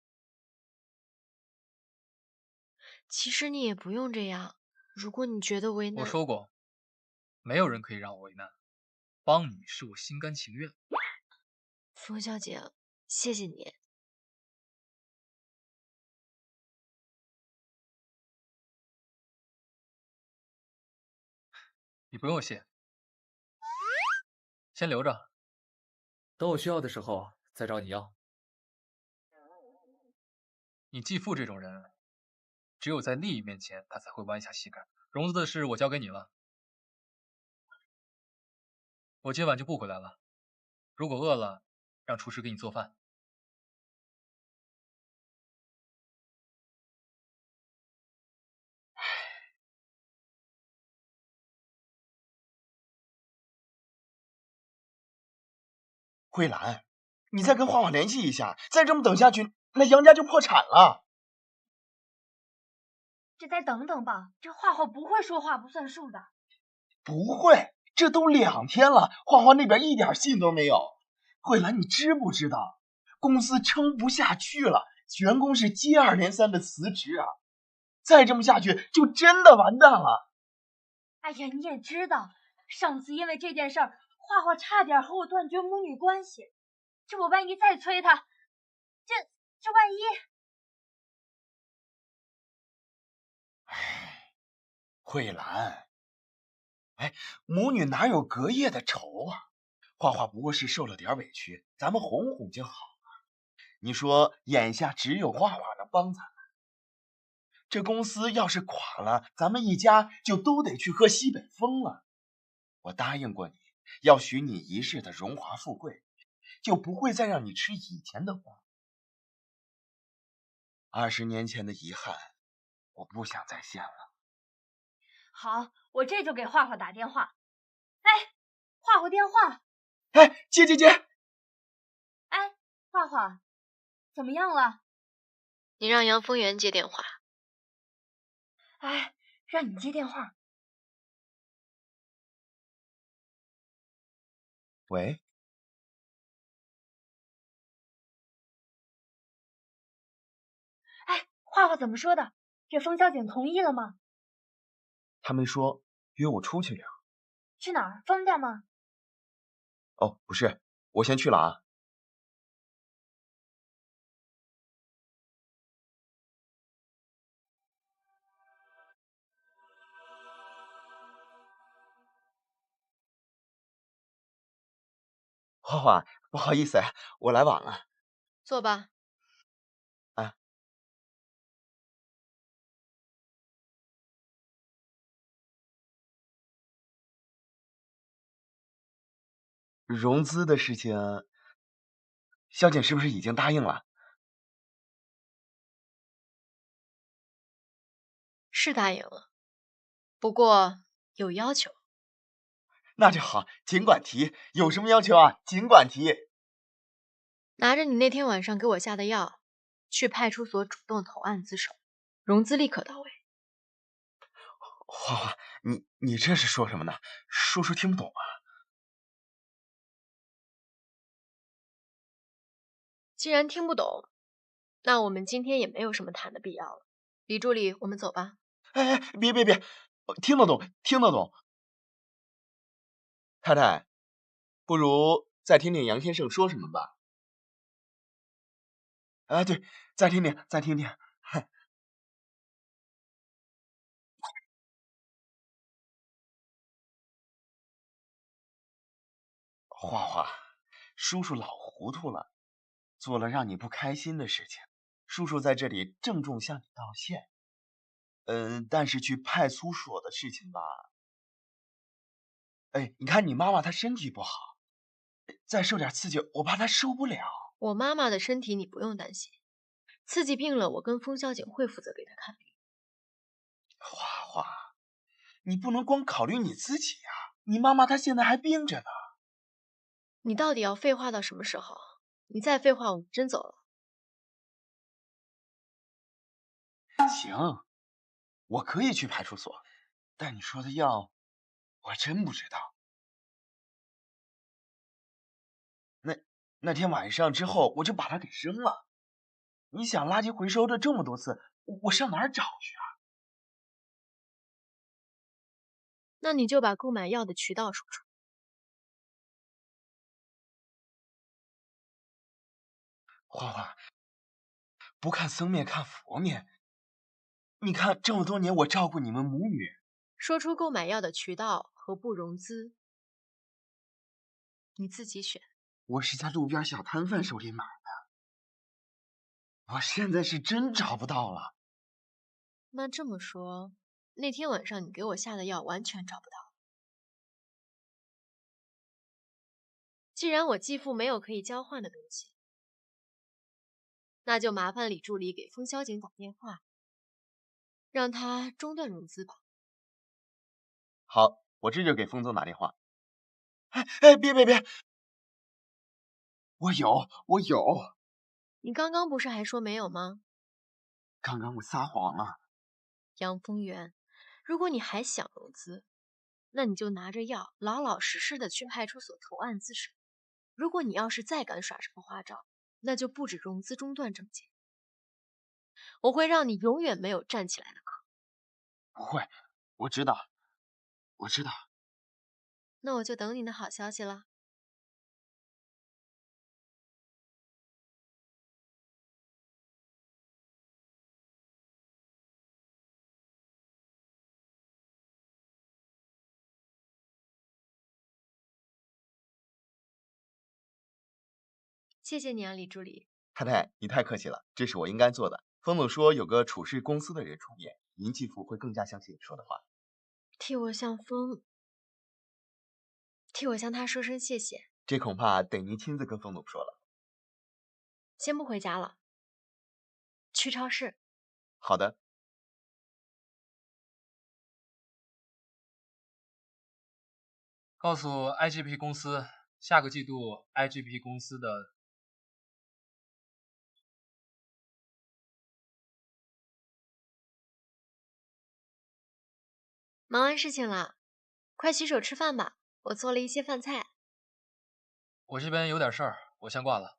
其实你也不用这样，如果你觉得为难……我说过，没有人可以让我为难，帮你是我心甘情愿。冯小姐，谢谢你。你不用谢，先留着，等我需要的时候再找你要。你继父这种人，只有在利益面前，他才会弯下膝盖。融资的事我交给你了，我今晚就不回来了。如果饿了，让厨师给你做饭。慧兰，你再跟花花联系一下，再这么等下去，那杨家就破产了。这再等等吧，这花花不会说话不算数的。不会，这都2天了，花花那边一点信都没有。慧兰，你知不知道，公司撑不下去了，员工是接二连三的辞职啊！再这么下去，就真的完蛋了。哎呀，你也知道，上次因为这件事儿，花花差点和我断绝母女关系。这我万一再催他，这万一……慧兰，母女哪有隔夜的仇啊？花花不过是受了点委屈，咱们哄哄就好了。你说眼下只有花花能帮咱们，这公司要是垮了，咱们一家就都得去喝西北风了。我答应过你，要许你一世的荣华富贵，就不会再让你吃以前的苦。20年前的遗憾，我不想再现了。好，我这就给花花打电话。哎，花花电话。接。哎，花花，怎么样了？你让杨丰源接电话。哎，让你接电话。喂。哎，花花怎么说的？这风小姐同意了吗？他没说，约我出去聊。去哪儿？封家吗？哦，不是，我先去了啊。花花，不好意思，我来晚了。坐吧。啊。融资的事情，萧景是不是已经答应了？是答应了，不过有要求。那就好，尽管提。有什么要求啊？尽管提。拿着你那天晚上给我下的药，去派出所主动投案自首，融资立刻到位。花花，你这是说什么呢？叔叔听不懂啊。既然听不懂，那我们今天也没有什么谈的必要了。李助理，我们走吧。哎，别，听得懂，听得懂。太太，不如再听听杨先生说什么吧。啊，对，再听听。花花，叔叔老糊涂了，做了让你不开心的事情，叔叔在这里郑重向你道歉。但是去派出所的事情吧，哎，你看你妈妈她身体不好，再受点刺激，我怕她受不了。我妈妈的身体你不用担心，刺激病了，我跟风萧景会负责给她看病。花花，你不能光考虑你自己呀，你妈妈她现在还病着呢。你到底要废话到什么时候？你再废话，我们真走了。行，我可以去派出所，但你说的药，我真不知道。那天晚上之后，我就把它给扔了。你想垃圾回收的这么多次，我上哪儿找去啊？那你就把购买药的渠道说出来。花花，不看僧面看佛面，你看这么多年我照顾你们母女，说出购买药的渠道和不融资，你自己选。我是在路边小摊贩手里买的，我现在是真找不到了。那这么说，那天晚上你给我下的药完全找不到。既然我继父没有可以交换的东西，那就麻烦李助理给风萧景打电话，让他中断融资吧。好，我这就给风总打电话。哎，别，我有。你刚刚不是还说没有吗？刚刚我撒谎了。杨丰源，如果你还想融资，那你就拿着药老老实实的去派出所投案自首。如果你要是再敢耍什么花招，那就不止融资中断这么简单，我会让你永远没有站起来的可能。不会，我知道。那我就等你的好消息了。谢谢你啊，李助理。太太，你太客气了，这是我应该做的。风总说有个处事公司的人出面，您继父会更加相信你说的话。替我向他说声谢谢。这恐怕得您亲自跟风总说了。先不回家了，去超市。好的。告诉 IGP 公司，下个季度 IGP 公司的忙完事情了，快洗手吃饭吧，我做了一些饭菜。我这边有点事儿，我先挂了。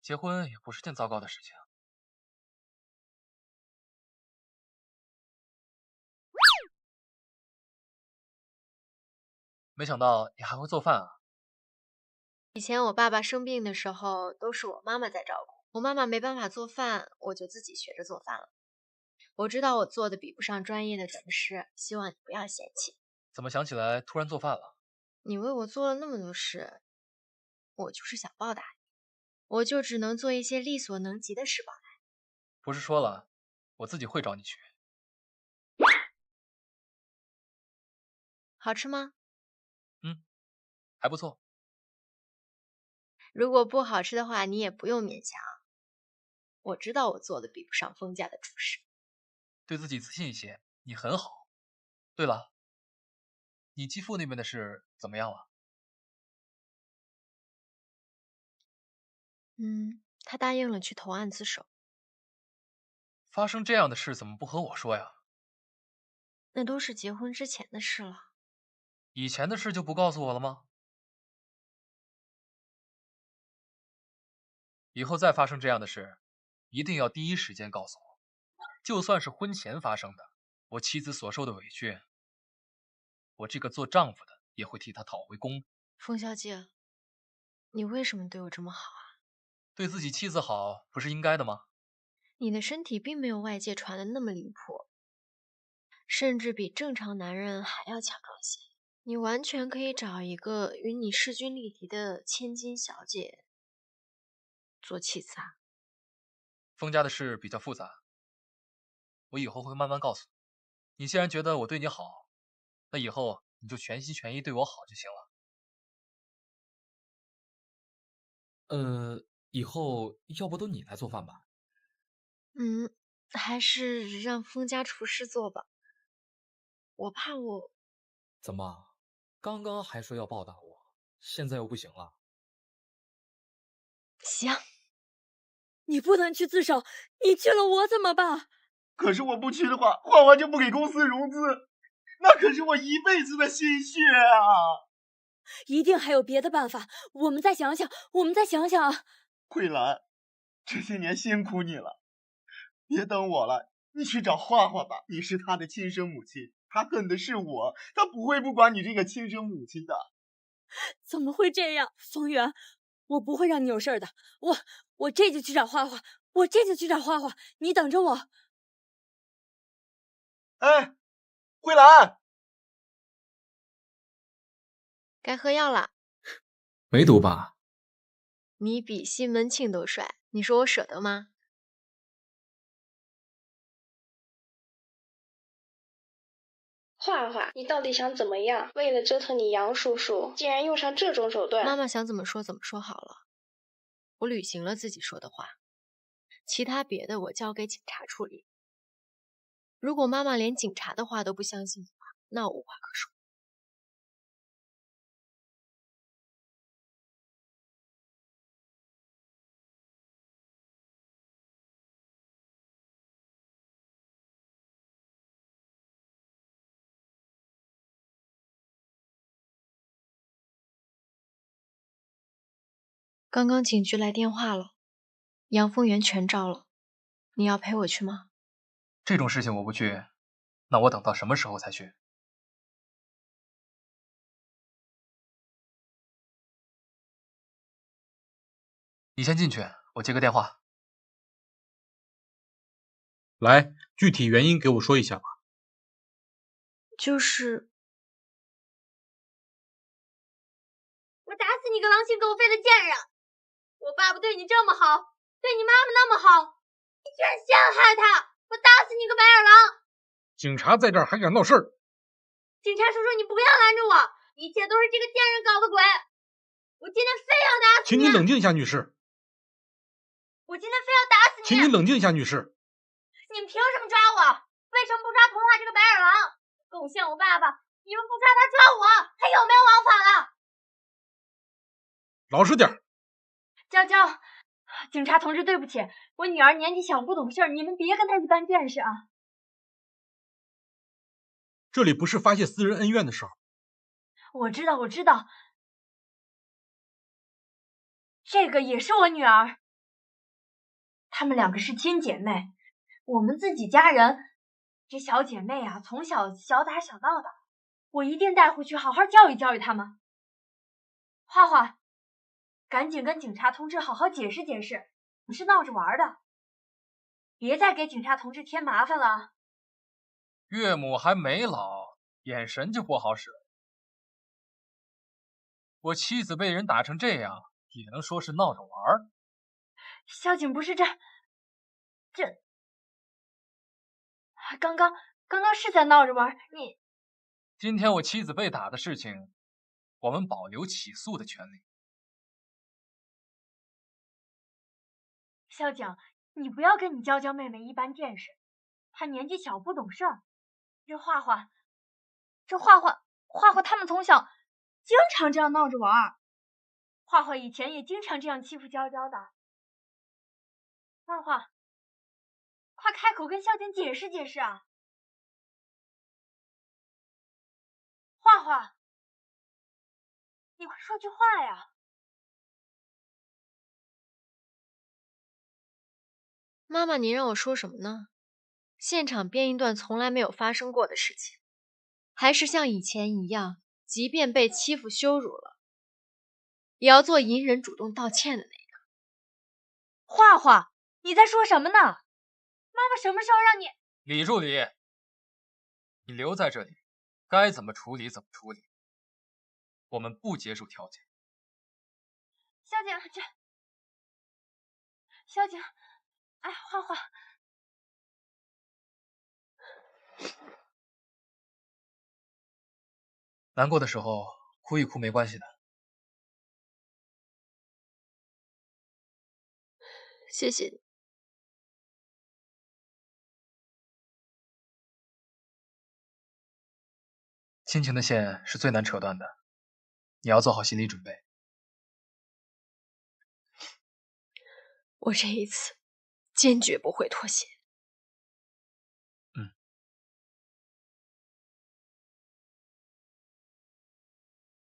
结婚也不是件糟糕的事情。没想到你还会做饭啊！以前我爸爸生病的时候，都是我妈妈在照顾。我妈妈没办法做饭，我就自己学着做饭了。我知道我做的比不上专业的厨师，希望你不要嫌弃。怎么想起来突然做饭了？你为我做了那么多事，我就是想报答你，我就只能做一些力所能及的事报答你。不是说了，我自己会找你去。好吃吗？还不错。如果不好吃的话，你也不用勉强。我知道我做的比不上封家的厨师。对自己自信一些，你很好。对了，你继父那边的事怎么样了？他答应了去投案自首。发生这样的事怎么不和我说呀？那都是结婚之前的事了。以前的事就不告诉我了吗？以后再发生这样的事，一定要第一时间告诉我。就算是婚前发生的，我妻子所受的委屈，我这个做丈夫的也会替她讨回公道。风小姐，你为什么对我这么好啊？对自己妻子好，不是应该的吗？你的身体并没有外界传的那么离谱，甚至比正常男人还要强壮些。你完全可以找一个与你势均力敌的千金小姐做妻子啊。封家的事比较复杂，我以后会慢慢告诉你。你既然觉得我对你好，那以后你就全心全意对我好就行了。以后要不都你来做饭吧？还是让封家厨师做吧。我怕我……怎么？刚刚还说要报答我，现在又不行了？行。你不能去自首，你去了我怎么办？可是我不去的话，花花就不给公司融资，那可是我一辈子的心血啊！一定还有别的办法，我们再想想，啊！慧兰，这些年辛苦你了，别等我了，你去找花花吧。你是他的亲生母亲，他恨的是我，他不会不管你这个亲生母亲的。怎么会这样，冯源？我不会让你有事的，我这就去找花花，你等着我。哎，慧兰，该喝药了。没毒吧？你比西门庆都帅，你说我舍得吗？画画，你到底想怎么样？为了折腾你杨叔叔，竟然用上这种手段。妈妈想怎么说怎么说好了。我履行了自己说的话，其他别的我交给警察处理。如果妈妈连警察的话都不相信的话，那我无话可说。刚刚警局来电话了，杨丰源全招了，你要陪我去吗？这种事情我不去，那我等到什么时候才去？你先进去，我接个电话。来，具体原因给我说一下吧。就是我打死你个狼心狗肺的贱人！我爸爸对你这么好，对你妈妈那么好，你居然陷害他！我打死你个白眼狼！警察在这儿还敢闹事儿？警察叔叔，你不要拦着我！一切都是这个贱人搞的鬼！我今天非要打死你！请你冷静一下，女士。我今天非要打死你！请你冷静一下，女士。你们凭什么抓我？为什么不抓童话这个白眼狼？贡献我爸爸，你们不抓他抓我，还有没有王法了？老实点。娇娇，警察同志，对不起，我女儿年纪小不懂事，你们别跟她一般见识啊。这里不是发泄私人恩怨的时候。我知道，这个也是我女儿，她们两个是亲姐妹，我们自己家人。这小姐妹啊，从小小打小闹的，我一定带回去好好教育教育她们。花花，赶紧跟警察同志好好解释解释，不是闹着玩的。别再给警察同志添麻烦了。岳母还没老，眼神就不好使。我妻子被人打成这样，也能说是闹着玩儿？萧景不是这，刚刚是在闹着玩，你。今天我妻子被打的事情，我们保留起诉的权利。萧景，你不要跟你娇娇妹妹一般见识，她年纪小不懂事儿。这画画他们从小经常这样闹着玩，画画以前也经常这样欺负娇娇的。画画，快开口跟萧景解释解释啊！画画，你快说句话呀！妈妈，你让我说什么呢？现场编一段从来没有发生过的事情，还是像以前一样，即便被欺负羞辱了，也要做隐忍主动道歉的那个。画画，你在说什么呢？妈妈什么时候让你……李助理，你留在这里，该怎么处理怎么处理，我们不接受调解。萧景，萧景，哎，画画。难过的时候哭一哭没关系的。谢谢你。亲情的线是最难扯断的，你要做好心理准备。我这一次坚决不会妥协。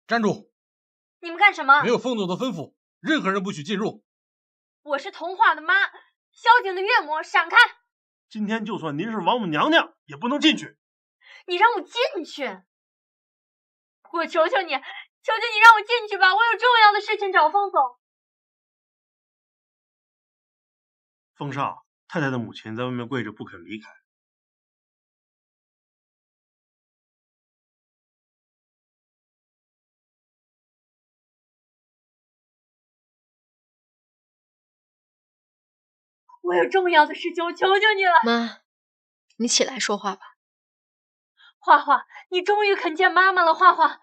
站住！你们干什么？没有凤总的吩咐，任何人不许进入。我是童话的妈，萧景的岳母，闪开！今天就算您是王母娘娘，也不能进去。你让我进去？我求求你，求求你让我进去吧，我有重要的事情找凤总。凤少，太太的母亲在外面跪着不肯离开。我有重要的事情，我求求你了。妈，你起来说话吧。画画，你终于肯见妈妈了，画画。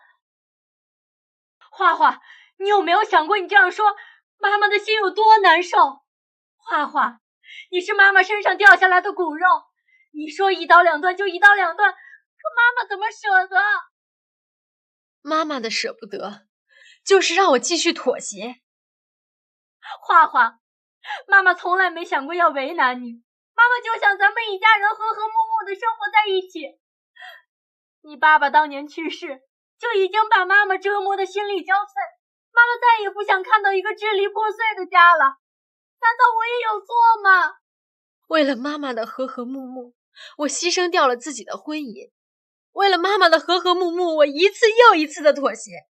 画画，你有没有想过你这样说，妈妈的心有多难受？画画，你是妈妈身上掉下来的骨肉，你说一刀两断就一刀两断，可妈妈怎么舍得？妈妈的舍不得，就是让我继续妥协。画画，妈妈从来没想过要为难你，妈妈就想咱们一家人和和睦睦的生活在一起。你爸爸当年去世，就已经把妈妈折磨得心力交瘁，妈妈再也不想看到一个支离破碎的家了。难道我也有错吗？为了妈妈的和和睦睦，我牺牲掉了自己的婚姻。为了妈妈的和和睦睦，我一次又一次的妥协。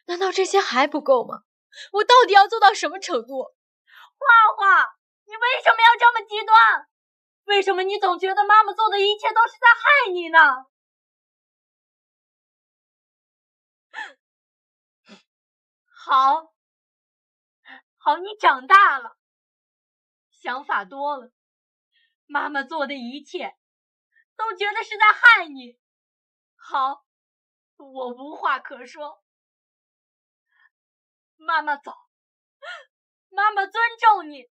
难道这些还不够吗？我到底要做到什么程度？画画，你为什么要这么极端？为什么你总觉得妈妈做的一切都是在害你呢？好，你长大了，想法多了，妈妈做的一切都觉得是在害你。好，我无话可说。妈妈走，妈妈尊重你，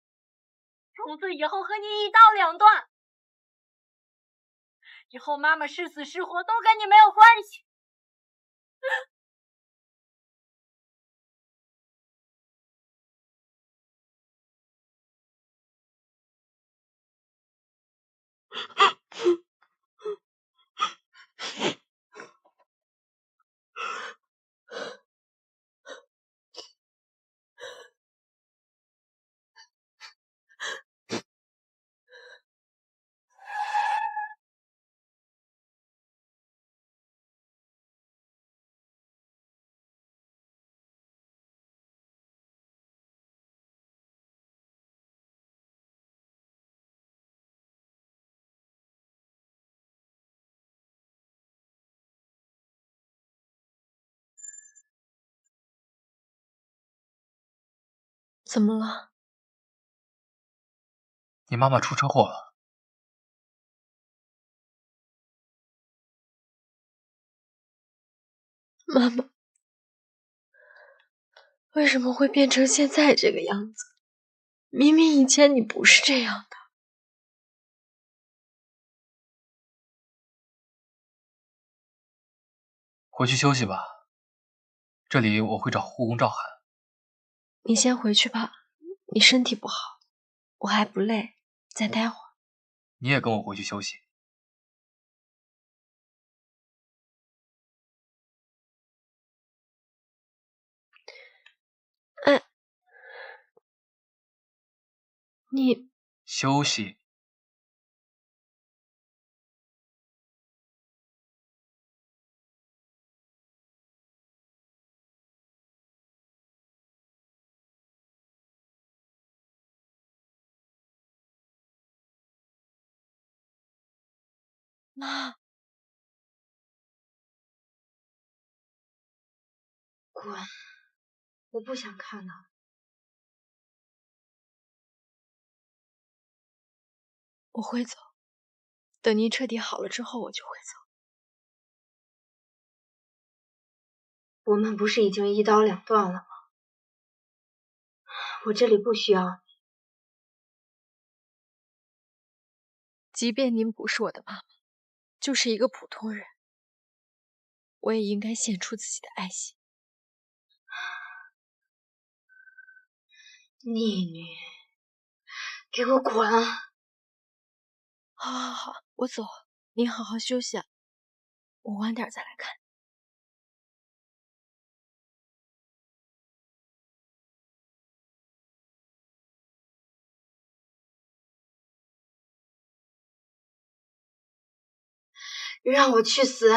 从此以后和你一刀两断。以后妈妈是死是活都跟你没有关系。怎么了？你妈妈出车祸了。妈妈，为什么会变成现在这个样子？明明以前你不是这样的。回去休息吧，这里我会找护工照看。你先回去吧，你身体不好，我还不累，再待会儿。你也跟我回去休息。哎，你休息。妈，滚！我不想看了。我会走，等您彻底好了之后，我就会走。我们不是已经一刀两断了吗？我这里不需要你。即便您不是我的妈妈，就是一个普通人，我也应该献出自己的爱心。逆女，给我滚！好，我走，您好好休息啊，我晚点再来看。让我去死！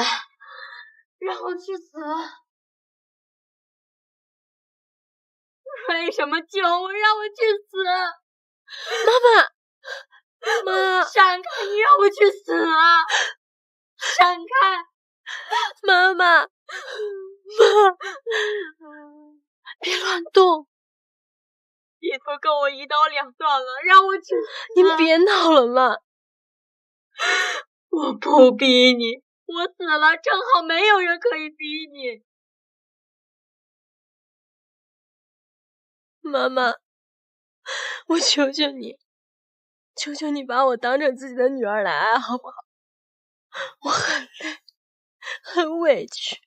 让我去死！为什么救我？让我去死！妈妈，闪开！你让我去死啊！闪开！妈，别乱动！你都跟我一刀两断了，让我去死！你别闹了嘛！我不逼你，我死了正好没有人可以逼你。妈妈，我求求你，求求你把我当成自己的女儿来爱好不好？我很累，很委屈，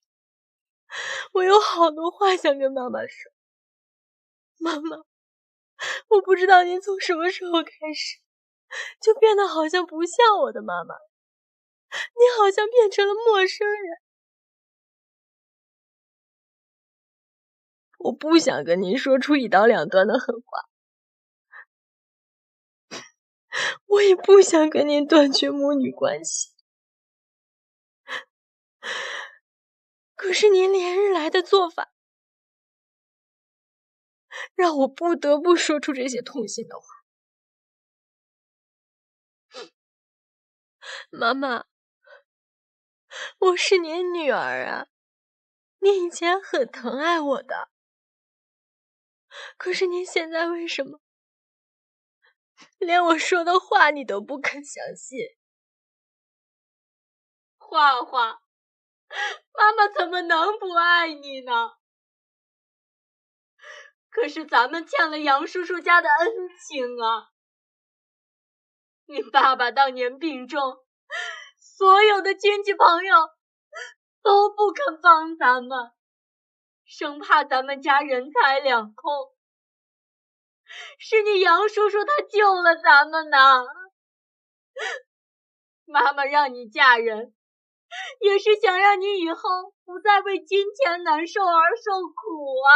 我有好多话想跟妈妈说。妈妈，我不知道您从什么时候开始就变得好像不像我的妈妈，你好像变成了陌生人。我不想跟您说出一刀两断的狠话，我也不想跟您断绝母女关系，可是您连日来的做法让我不得不说出这些痛心的话。妈妈，我是您女儿啊，您以前很疼爱我的，可是您现在为什么连我说的话你都不肯相信？花花，妈妈怎么能不爱你呢？可是咱们欠了杨叔叔家的恩情啊！你爸爸当年病重，所有的亲戚朋友都不肯帮咱们，生怕咱们家人财两空。是你杨叔叔他救了咱们呢。妈妈让你嫁人，也是想让你以后不再为金钱难受而受苦啊。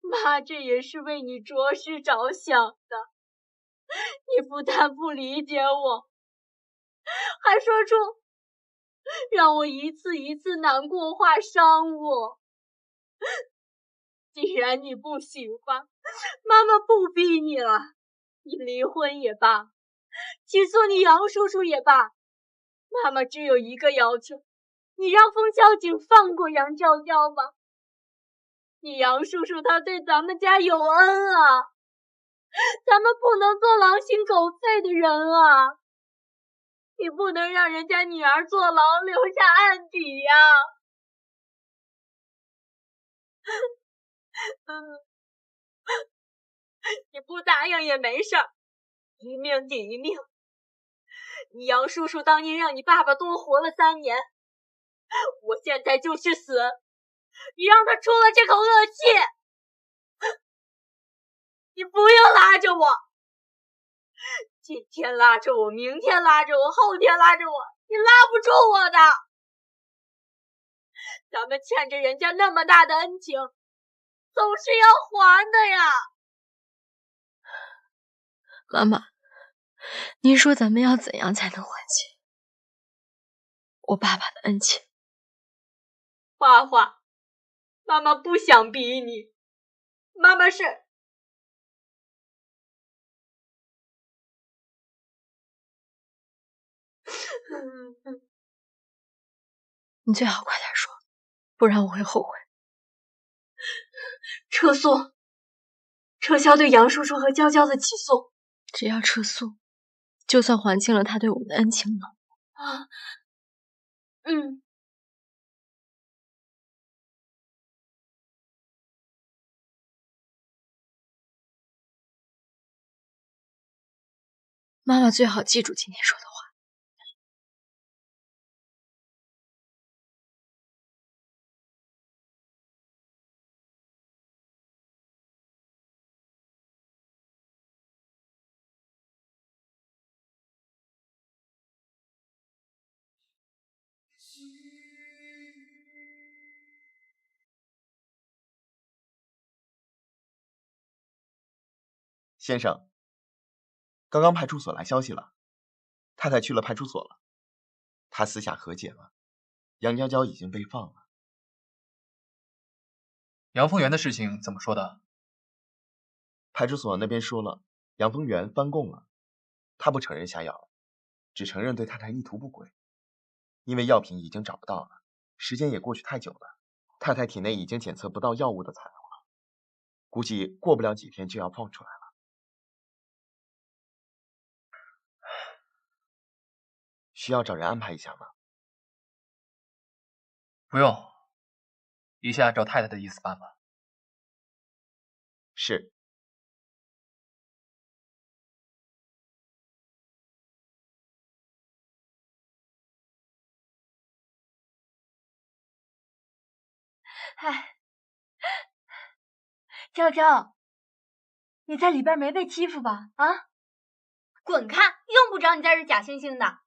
妈这也是为你着实着想的，你不但不理解我，还说出让我一次一次难过话伤我。既然你不喜欢，妈妈不逼你了，你离婚也罢，起诉你杨叔叔也罢，妈妈只有一个要求，你让风小景放过杨娇娇吧。你杨叔叔他对咱们家有恩啊，咱们不能做狼心狗肺的人啊！你不能让人家女儿坐牢留下案底呀！你不答应也没事儿，一命抵一命。你杨叔叔当年让你爸爸多活了3年，我现在就是死，你让他出了这口恶气。你不用拉着我，今天拉着我，明天拉着我，后天拉着我，你拉不住我的。咱们欠着人家那么大的恩情，总是要还的呀。妈妈，您说咱们要怎样才能还清我爸爸的恩情？花花，妈妈不想逼你，妈妈是……你最好快点说，不然我会后悔。撤诉，撤销对杨叔叔和娇娇的起诉。只要撤诉，就算还清了他对我们的恩情呢。啊，妈妈最好记住今天说的话。先生，刚刚派出所来消息了，太太去了派出所了，她私下和解了，杨娇娇已经被放了。杨丰源的事情怎么说的？派出所那边说了，杨丰源翻供了，他不承认下药，只承认对太太意图不轨。因为药品已经找不到了，时间也过去太久了，太太体内已经检测不到药物的残留了，估计过不了几天就要放出来了。需要找人安排一下吗？不用，一下照太太的意思办吧。是。哎，娇娇，你在里边没被欺负吧？啊，滚开！用不着你在这假惺惺的。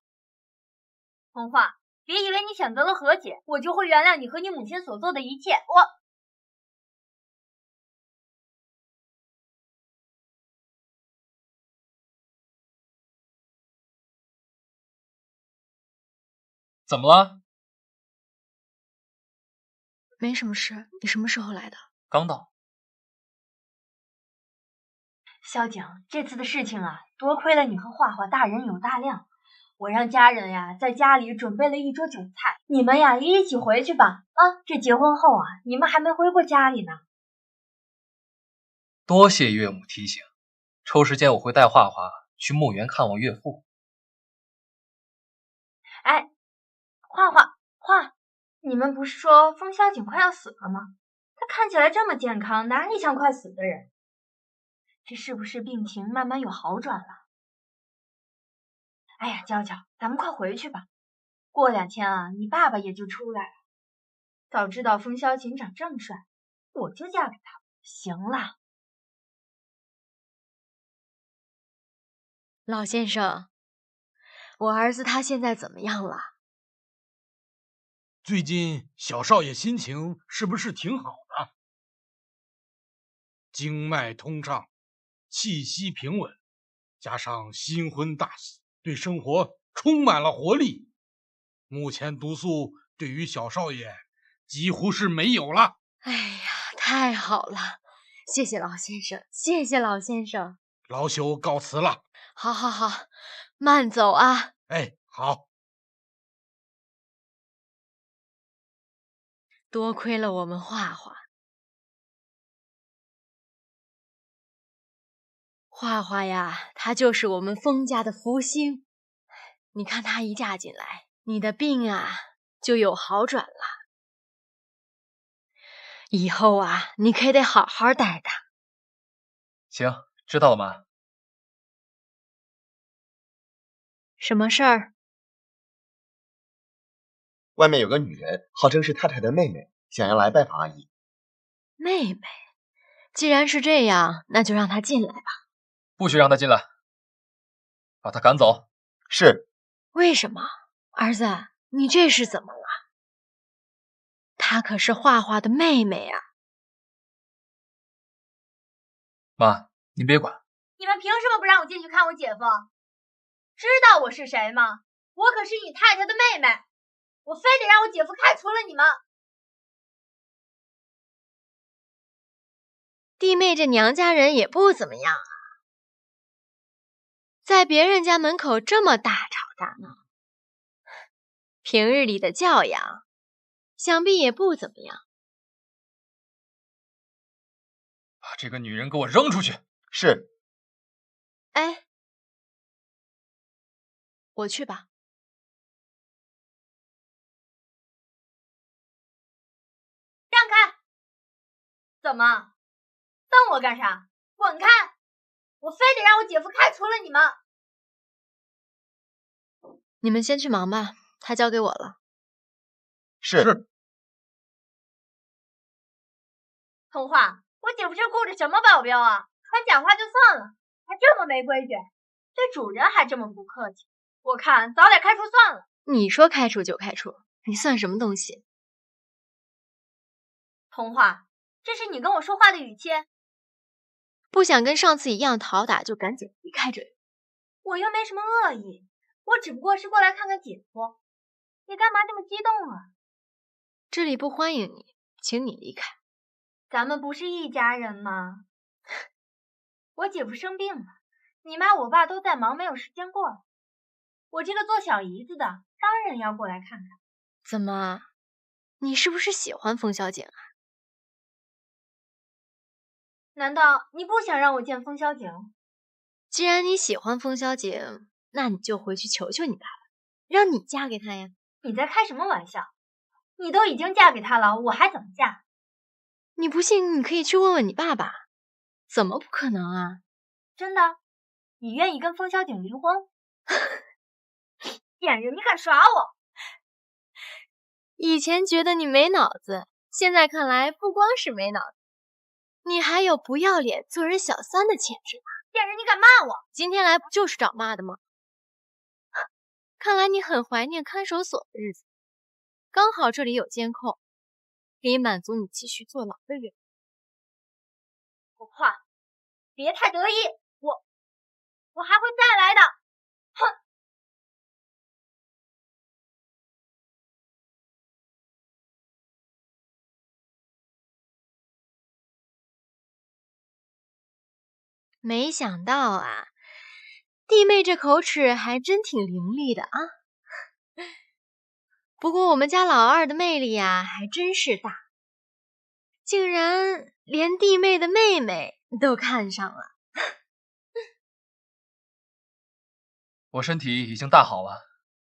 红花，别以为你选择了和解，我就会原谅你和你母亲所做的一切。怎么了？没什么事，你什么时候来的？刚到。萧景，这次的事情啊，多亏了你和画画大人有大量，我让家人呀在家里准备了一桌酒菜，你们呀也一起回去吧。啊，这结婚后啊，你们还没回过家里呢。多谢岳母提醒，抽时间我会带画画去墓园看望岳父。哎，画，你们不是说风萧景快要死了吗？他看起来这么健康，哪里像快死的人？这是不是病情慢慢有好转了？哎呀，娇娇，咱们快回去吧。过2天啊，你爸爸也就出来了。早知道风萧景长这么帅，我就嫁给他。行了，老先生，我儿子他现在怎么样了？最近小少爷心情是不是挺好的？经脉通畅，气息平稳，加上新婚大喜，对生活充满了活力。目前毒素对于小少爷几乎是没有了。哎呀，太好了，谢谢老先生，谢谢老先生。老朽告辞了。好，慢走啊。哎，好。多亏了我们画画，画画呀，她就是我们封家的福星。你看她一嫁进来，你的病啊就有好转了。以后啊，你可得好好待她。行，知道了妈。什么事儿？外面有个女人，号称是太太的妹妹，想要来拜访阿姨。妹妹，既然是这样，那就让她进来吧。不许让她进来，把她赶走。是。为什么？儿子，你这是怎么了？她可是画画的妹妹啊。妈，您别管。你们凭什么不让我进去看我姐夫？知道我是谁吗？我可是你太太的妹妹，我非得让我姐夫开除了你们。弟妹这娘家人也不怎么样啊，在别人家门口这么大吵大闹，平日里的教养想必也不怎么样。把这个女人给我扔出去。是。哎，我去吧。让开！怎么？瞪我干啥？滚开！我非得让我姐夫开除了你们。你们先去忙吧，他交给我了。是。童话，我姐夫这雇着什么保镖啊？传假话就算了，还这么没规矩，对主人还这么不客气。我看早点开除算了。你说开除就开除，你算什么东西？童话，这是你跟我说话的语气？不想跟上次一样讨打，就赶紧离开这里。我又没什么恶意，我只不过是过来看看姐夫。你干嘛这么激动啊？这里不欢迎你，请你离开。咱们不是一家人吗？我姐夫生病了，你妈我爸都在忙，没有时间过来。我这个做小姨子的，当然要过来看看。怎么，你是不是喜欢风小景啊？难道你不想让我见风小景？既然你喜欢风小景，那你就回去求求你爸爸，让你嫁给他呀。你在开什么玩笑？你都已经嫁给他了，我还怎么嫁？你不信，你可以去问问你爸爸。怎么不可能啊？真的？你愿意跟风小景离婚？贱人，你敢耍我！以前觉得你没脑子，现在看来不光是没脑子，你还有不要脸做人小三的潜质呢。贱人，你敢骂我？今天来不就是找骂的吗？看来你很怀念看守所的日子，刚好这里有监控，可以满足你继续坐牢的愿望。我话，别太得意，我还会再来的。哼！没想到啊，弟妹这口齿还真挺伶俐的啊。不过我们家老二的魅力呀，还真是大，竟然连弟妹的妹妹都看上了。我身体已经大好了，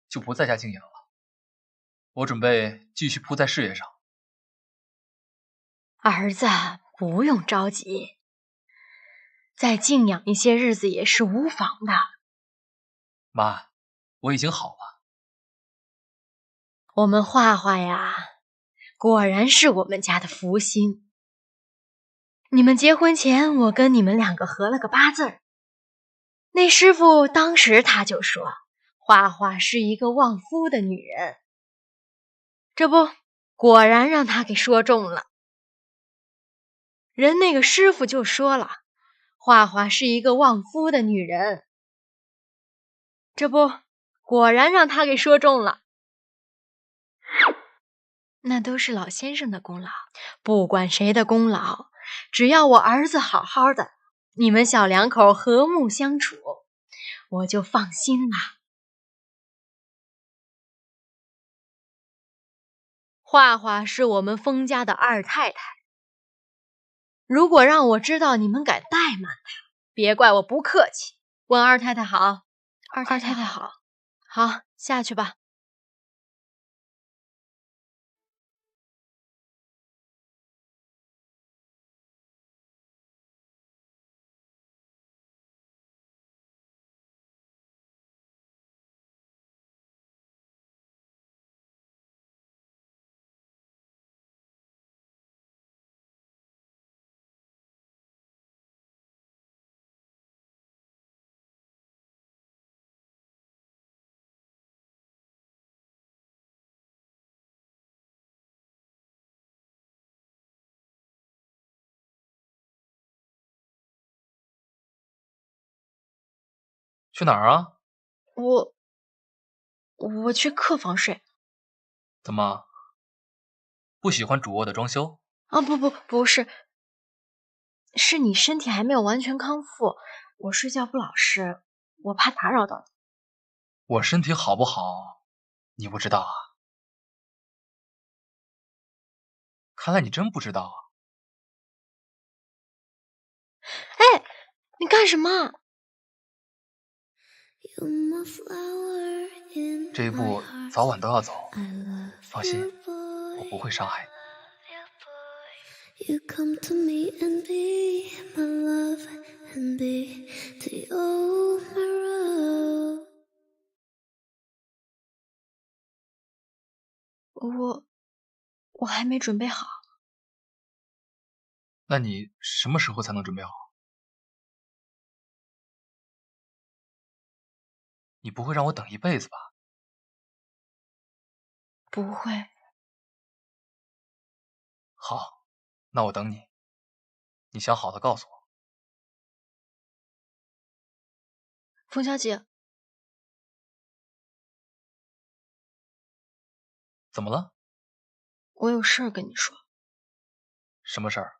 就不在家静养了。我准备继续扑在事业上。儿子，不用着急，再静养一些日子也是无妨的。妈，我已经好了。我们画画呀，果然是我们家的福星。你们结婚前，我跟你们两个合了个八字儿。那师傅当时他就说，画画是一个旺夫的女人。这不，果然让他给说中了。人那个师傅就说了，画画是一个旺夫的女人。这不，果然让他给说中了。那都是老先生的功劳，不管谁的功劳，只要我儿子好好的，你们小两口和睦相处，我就放心了。画画是我们封家的二太太，如果让我知道你们敢怠慢她，别怪我不客气。问二太太好，二太太好。好，下去吧。去哪儿啊？我去客房睡。怎么，不喜欢主卧的装修？啊，不是，是你身体还没有完全康复，我睡觉不老实，我怕打扰到你。我身体好不好，你不知道啊？看来你真不知道啊！哎，你干什么？这一步早晚都要走，放心，我不会伤害你。You come to me and be my love and be to you my love. 我还没准备好。那你什么时候才能准备好？你不会让我等一辈子吧？不会。好，那我等你。你想好了告诉我。冯小姐，怎么了？我有事儿跟你说。什么事儿？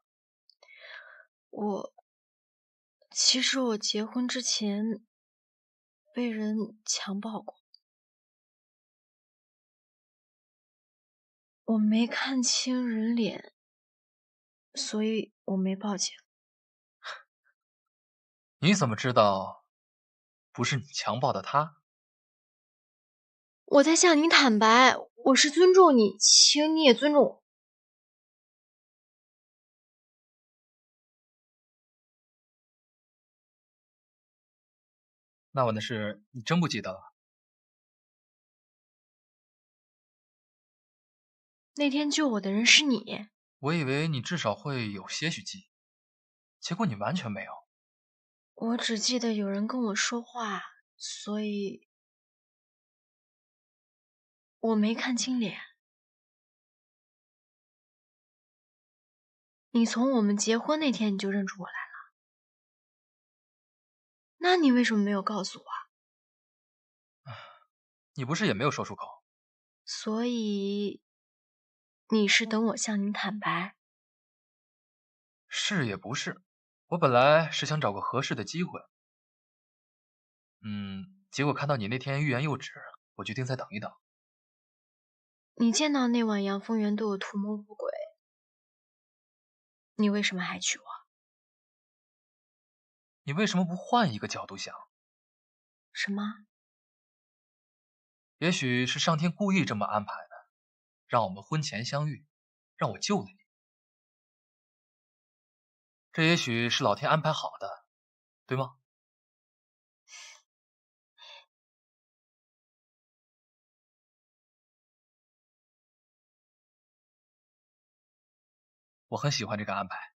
其实我结婚之前被人强暴过，我没看清人脸，所以我没报警。你怎么知道不是你强暴的他？我在向你坦白，我是尊重你，请你也尊重我。那晚的事你真不记得了？那天救我的人是你。我以为你至少会有些许记忆，结果你完全没有。我只记得有人跟我说话，所以我没看清脸。你从我们结婚那天你就认出我来了，那你为什么没有告诉我？你不是也没有说出口？所以你是等我向你坦白？是也不是，我本来是想找个合适的机会。结果看到你那天欲言又止，我决定再等一等。你见到那晚杨丰源对我图谋不轨，你为什么还娶我？你为什么不换一个角度想？什么？也许是上天故意这么安排的，让我们婚前相遇，让我救了你。这也许是老天安排好的，对吗？我很喜欢这个安排。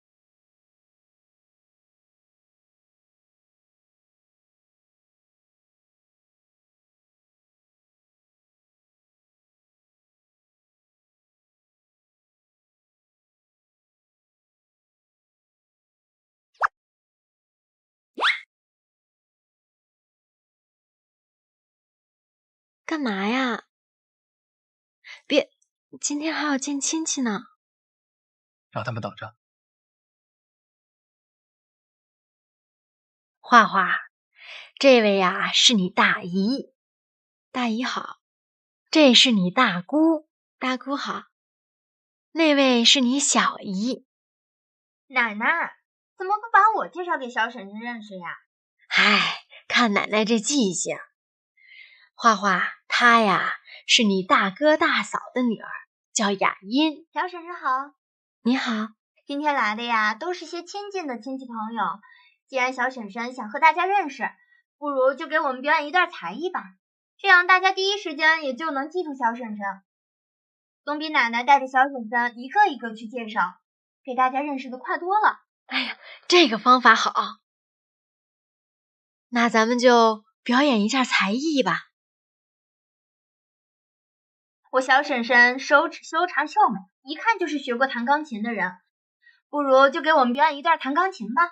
干嘛呀？别，今天还要见亲戚呢。让他们等着。画画，这位呀是你大姨，大姨好。这是你大姑，大姑好。那位是你小姨，奶奶。怎么不把我介绍给小婶婶认识呀？唉，看奶奶这记性。画画，她呀是你大哥大嫂的女儿，叫雅音。小婶婶好。你好。今天来的呀，都是些亲近的亲戚朋友。既然小婶婶想和大家认识，不如就给我们表演一段才艺吧，这样大家第一时间也就能记住小婶婶。总比奶奶带着小婶婶一个一个去介绍，给大家认识的快多了。哎呀，这个方法好。那咱们就表演一下才艺吧。我小婶婶手指修长秀美，一看就是学过弹钢琴的人，不如就给我们表演一段弹钢琴吧。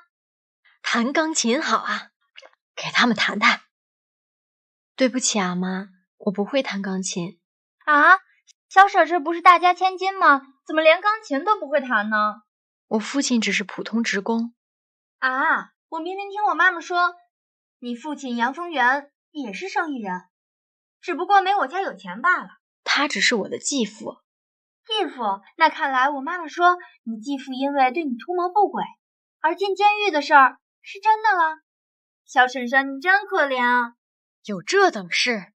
弹钢琴好啊，给他们弹弹。对不起啊妈，我不会弹钢琴。啊，小婶婶不是大家千金吗？怎么连钢琴都不会弹呢？我父亲只是普通职工。啊，我明明听我妈妈说，你父亲杨丰源也是生意人，只不过没我家有钱罢了。他只是我的继父。继父？那看来我妈妈说你继父因为对你图谋不轨而进监狱的事儿是真的了。小婶婶，你真可怜啊！有这等事？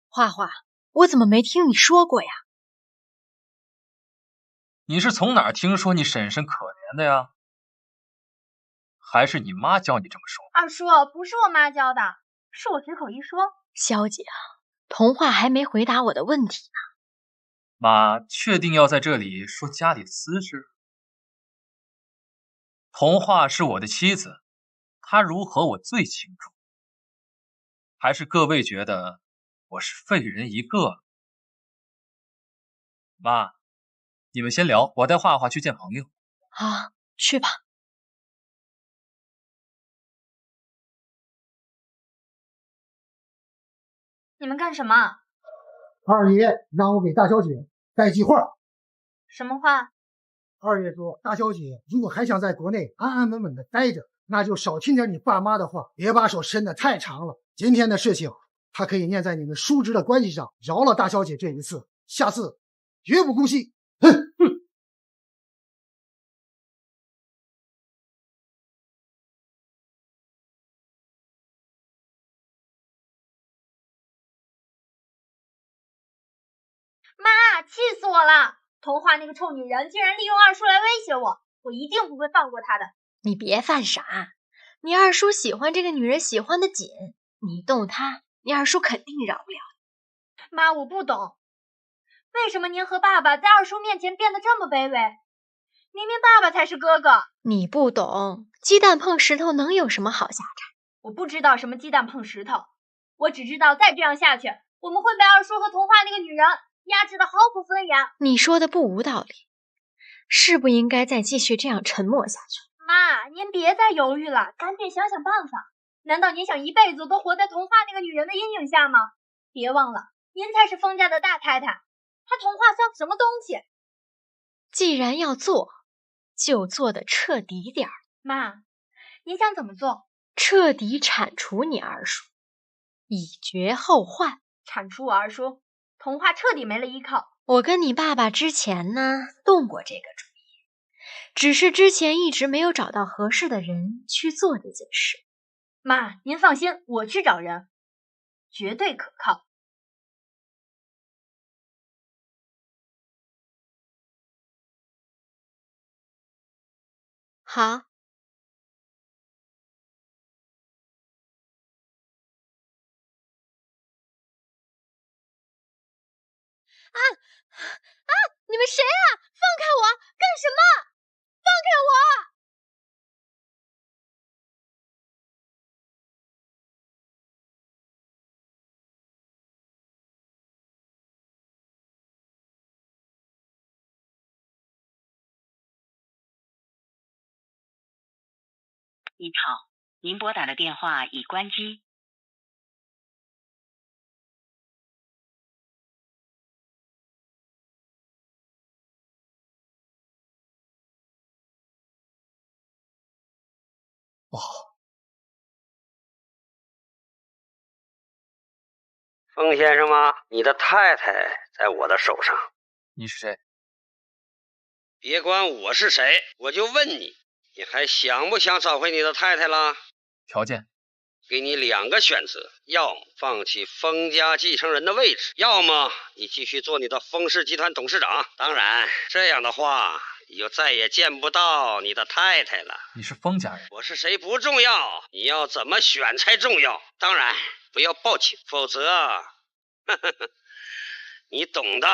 画画，我怎么没听你说过呀？你是从哪儿听说你婶婶可怜的呀？还是你妈教你这么说？二叔，不是我妈教的，是我随口一说。肖姐啊，童话还没回答我的问题呢。妈，确定要在这里说家里的私事？童话是我的妻子，她如何我最清楚。还是各位觉得我是废人一个？妈，你们先聊，我带画画去见朋友。好，去吧。你们干什么？二爷让我给大小姐带句话。什么话？二爷说，大小姐如果还想在国内安安稳稳的待着，那就少听点你爸妈的话，别把手伸得太长了。今天的事情，他可以念在你们叔侄的关系上，饶了大小姐这一次，下次绝不姑息。哼哼。妈，气死我了！童话那个臭女人竟然利用二叔来威胁我，我一定不会放过她的。你别犯傻，你二叔喜欢这个女人喜欢的紧，你动她，你二叔肯定饶不了。妈，我不懂，为什么您和爸爸在二叔面前变得这么卑微？明明爸爸才是哥哥。你不懂，鸡蛋碰石头能有什么好下场？我不知道什么鸡蛋碰石头，我只知道再这样下去，我们会被二叔和童话那个女人压制的毫不尊严。你说的不无道理，是不应该再继续这样沉默下去。妈，您别再犹豫了，赶紧想想办法。难道您想一辈子都活在童话那个女人的阴影下吗？别忘了，您才是封家的大太太，她童话算什么东西？既然要做，就做得彻底点儿。妈，您想怎么做？彻底铲除你二叔，以绝后患。铲除我二叔，童话彻底没了依靠。我跟你爸爸之前呢，动过这个主意，只是之前一直没有找到合适的人去做这件事。妈，您放心，我去找人，绝对可靠。好。你们谁啊？放开我！干什么？放开我！您好，您拨打的电话已关机。不好，风先生吗？你的太太在我的手上。你是谁？别管我是谁，我就问你，你还想不想找回你的太太了？条件？给你2个选择，要么放弃封家继承人的位置，要么你继续做你的封氏集团董事长。当然，这样的话，你就再也见不到你的太太了。你是封家人，我是谁不重要，你要怎么选才重要。当然，不要抱歉，否则，你懂的。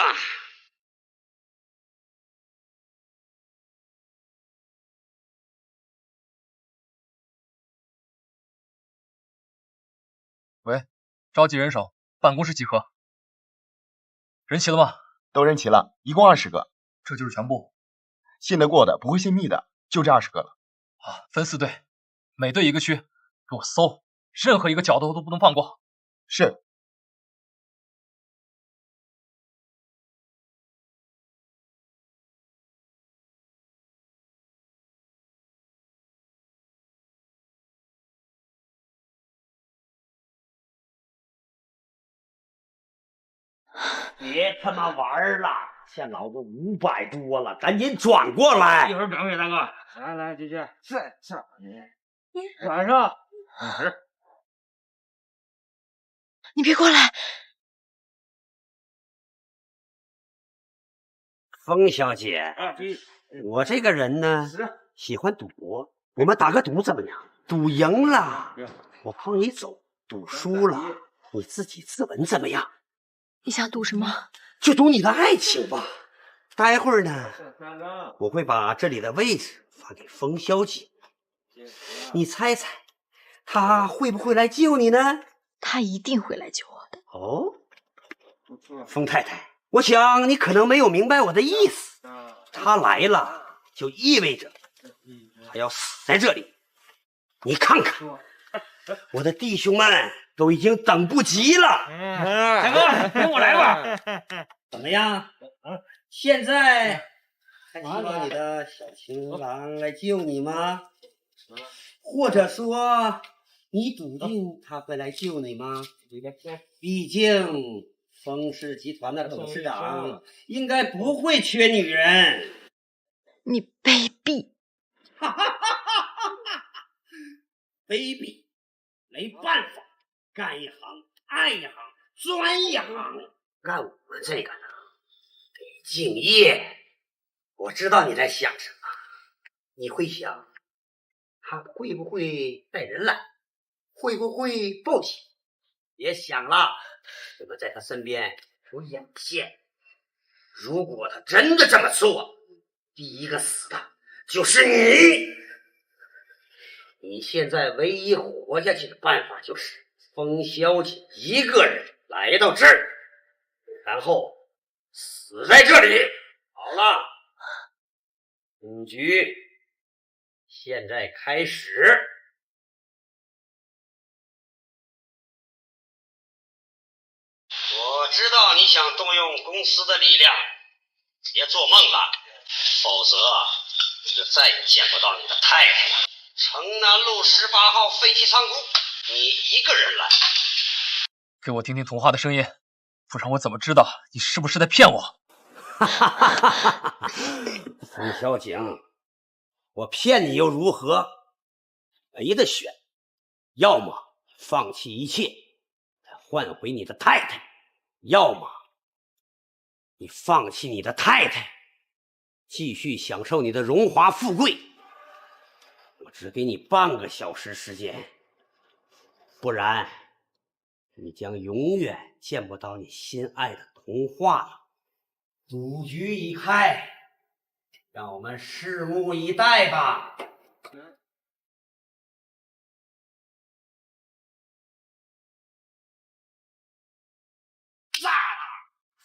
喂，召集人手，办公室集合。人齐了吗？都人齐了，一共20个。这就是全部？信得过的，不会信密的，就这20个了。啊，分4队，每队1个区，给我搜，任何一个角落都不能放过。是。别他妈玩了，欠老子500多了，赶紧转过来！一会儿转过去，大哥。来，继续。这，转上。你别过来！风小姐，我这个人呢，喜欢赌博，我们打个赌怎么样？赌赢了，我放你走；赌输了，你自己自刎怎么样？你想赌什么？就赌你的爱情吧。待会儿呢，我会把这里的位置发给风小姐，你猜猜，她会不会来救你呢？她一定会来救我的。哦，风太太，我想你可能没有明白我的意思。她来了，就意味着她要死在这里。你看看，我的弟兄们都已经等不及了。大哥，跟我来吧。怎么样？现在还希望你的小情郎来救你吗？或者说，你笃定他会来救你吗？毕竟风氏集团的董事长应该不会缺女人。你卑鄙！卑鄙，没办法，干一行爱一行，专一行。干我们这个呢，得敬业。我知道你在想什么，你会想，他会不会带人来，会不会报警？别想了，我们在他身边有眼线。如果他真的这么做，第一个死的就是你。你现在唯一活下去的办法就是风小姐一个人来到这儿，然后死在这里。好了，赌局现在开始。我知道你想动用公司的力量，别做梦了，否则你就再也见不到你的太太了。城南路18号废弃仓库，你一个人来。给我听听童话的声音，不然我怎么知道你是不是在骗我？冯小景，我骗你又如何？没得选，要么放弃一切，换回你的太太；要么你放弃你的太太，继续享受你的荣华富贵。我只给你半个小时时间，不然你将永远见不到你心爱的童话了。赌局已开，让我们拭目以待吧。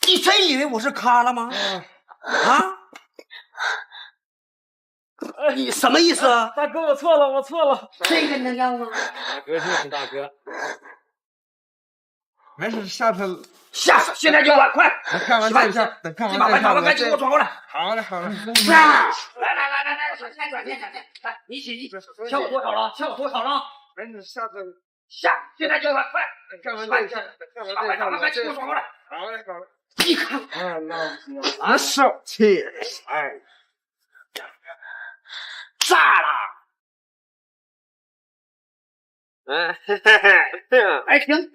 你真以为我是卡了吗？啊？你什么意思啊？大哥，我错了，我错了。这个能让吗？大哥就是大哥。没事，下次，现在就来，快！等看完这一下，等看完这一下，赶紧给我转过来。好嘞，好嘞。来，转线，来，你起，欠我多少了？没事，下次现在就来，快！看完这一下，看完这一下，赶紧给我转过来。好嘞，好嘞。你看，拿手气，哎。炸了！哎，停！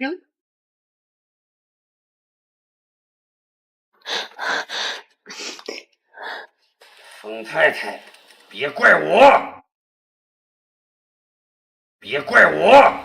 冯太太，别怪我！别怪我！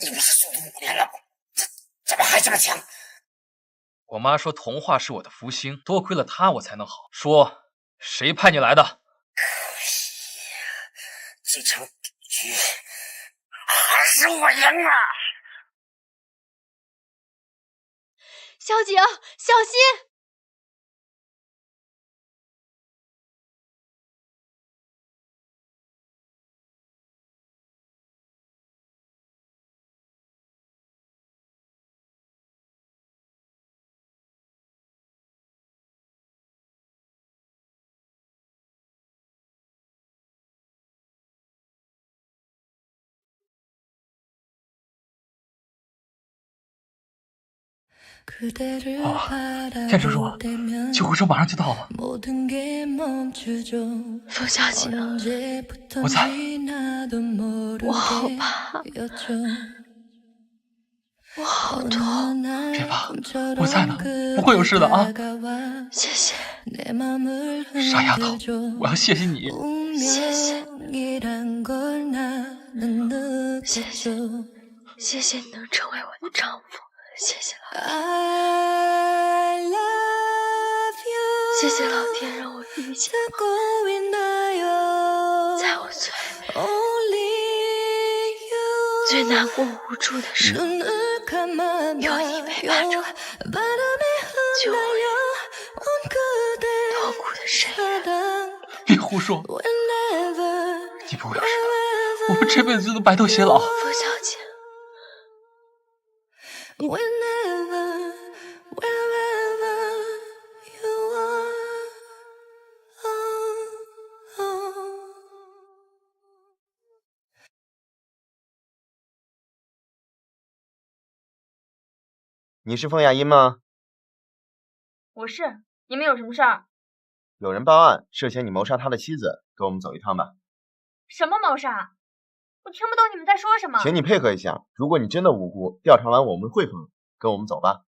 你不是速度5连了吗？怎么还这么强？我妈说童话是我的福星，多亏了她我才能好。说谁派你来的？可惜这场赌局还是我赢了。小景，小心！田叔叔，救护车马上就到了。冯小姐，我在。我好怕，我好痛。别怕，我在呢，不会有事的啊。谢谢，傻丫头，我要谢谢你。谢谢，谢谢，谢谢你能成为我的丈夫。谢谢老天，谢谢老天让我遇见了，在我最难过无助的时候，有你陪伴着我，救我痛苦的深渊。别胡说，你不会有事的，我们这辈子都白头偕老。冯小姐。你是冯雅音吗？我是，你们有什么事儿？有人报案，涉嫌你谋杀他的妻子，跟我们走一趟吧。什么谋杀？我听不懂你们在说什么。请你配合一下，如果你真的无辜，调查完我们会分，跟我们走吧。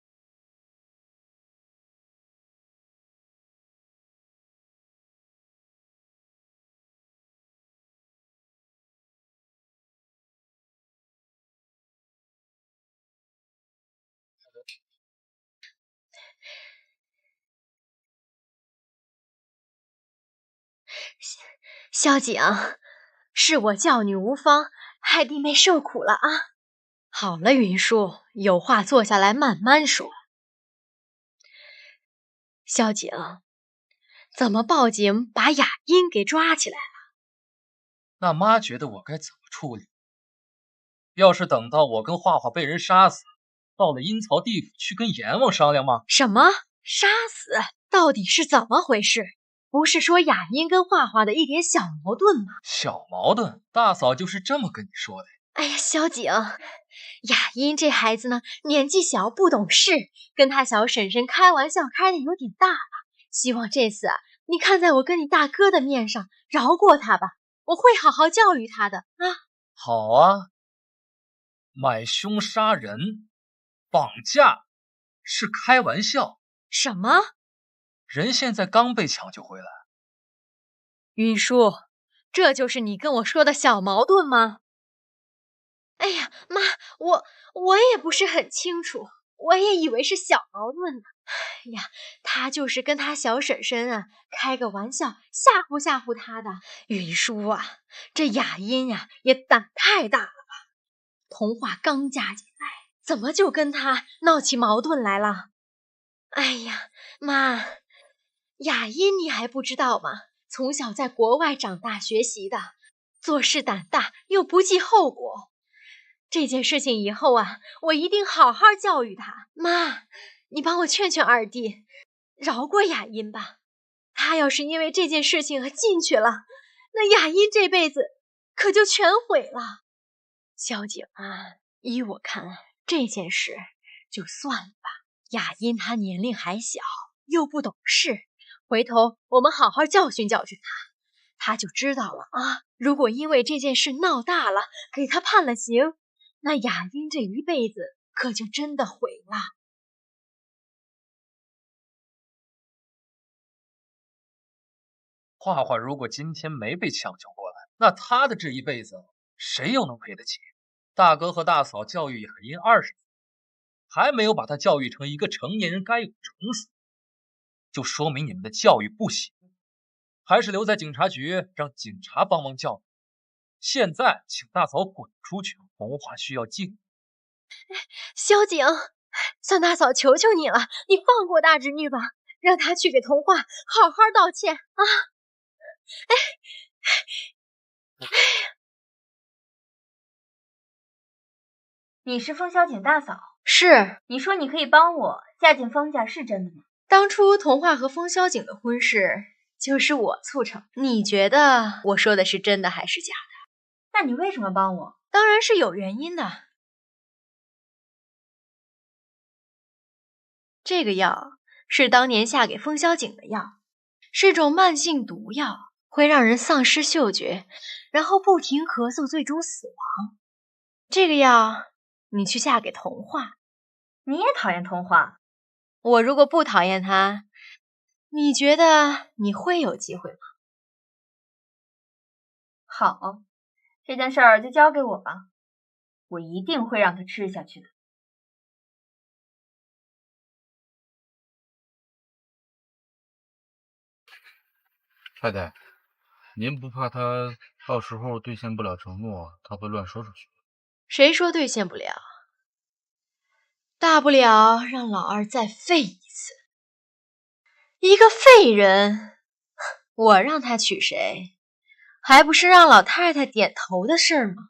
萧景，是我教女无方，害弟妹受苦了啊！好了，云舒，有话坐下来慢慢说。萧景，怎么报警把雅音给抓起来了？那妈觉得我该怎么处理？要是等到我跟画画被人杀死，到了阴曹地府去跟阎王商量吗？什么？杀死？到底是怎么回事？不是说雅音跟画画的一点小矛盾吗？小矛盾？大嫂就是这么跟你说的。哎呀，萧景，雅音这孩子呢，年纪小不懂事，跟他小婶婶开玩笑开的有点大了。希望这次你看在我跟你大哥的面上，饶过他吧，我会好好教育他的啊。好啊，买凶杀人、绑架是开玩笑。什么？人现在刚被抢救回来。云舒，这就是你跟我说的小矛盾吗？哎呀，妈，我也不是很清楚，我也以为是小矛盾呢。哎呀，他就是跟他小婶婶开个玩笑，吓唬吓唬他的。云舒啊，这雅音也胆太大了吧？童话刚嫁进来，怎么就跟他闹起矛盾来了？哎呀，妈，雅音你还不知道吗？从小在国外长大学习的，做事胆大又不计后果。这件事情以后我一定好好教育他。妈，你帮我劝劝二弟，饶过雅音吧。他要是因为这件事情进去了，那雅音这辈子可就全毁了。萧景依我看，这件事就算了吧。雅音她年龄还小，又不懂事，回头我们好好教训教训她，她就知道了啊。如果因为这件事闹大了，给她判了刑，那雅音这一辈子可就真的毁了。画画如果今天没被抢救过来，那他的这一辈子谁又能赔得起？大哥和大嫂教育雅音20岁，还没有把他教育成一个成年人该有的成熟，就说明你们的教育不行，还是留在警察局让警察帮忙教育。现在请大嫂滚出去，童话需要静。萧景，算大嫂求求你了，你放过大侄女吧，让她去给童话好好道歉啊！你是风萧景大嫂？是。你说你可以帮我嫁进风家，是真的吗？当初童话和风萧景的婚事就是我促成，你觉得我说的是真的还是假的？那你为什么帮我？当然是有原因的。这个药是当年下给风萧景的药，是种慢性毒药，会让人丧失嗅觉，然后不停咳嗽，最终死亡。这个药你去下给童话。你也讨厌童话？我如果不讨厌他，你觉得你会有机会吗？好，这件事儿就交给我吧，我一定会让他吃下去的。太太，您不怕他到时候兑现不了承诺，他会乱说出去？谁说兑现不了？大不了让老二再废一次。一个废人，我让他娶谁，还不是让老太太点头的事吗？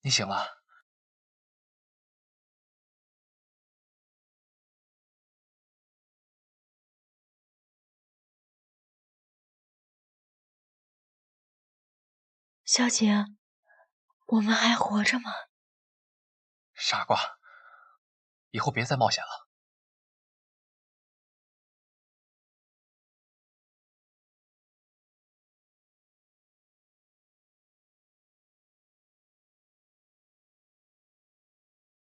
你醒了？小景，我们还活着吗？傻瓜，以后别再冒险了。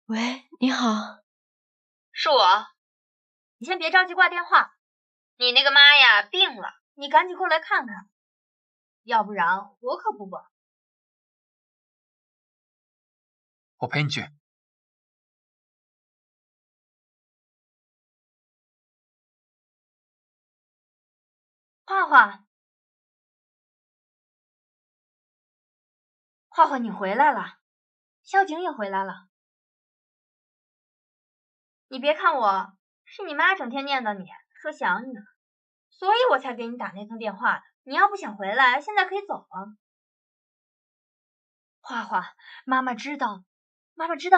喂，你好。是我。你先别着急挂电话，你那个妈呀病了，你赶紧过来看看，要不然我可不管。我陪你去。画画，画画，你回来了，萧景也回来了。你别看我，是你妈整天念叨你，说想你呢。所以我才给你打那通电话的。你要不想回来，现在可以走了。花花，妈妈知道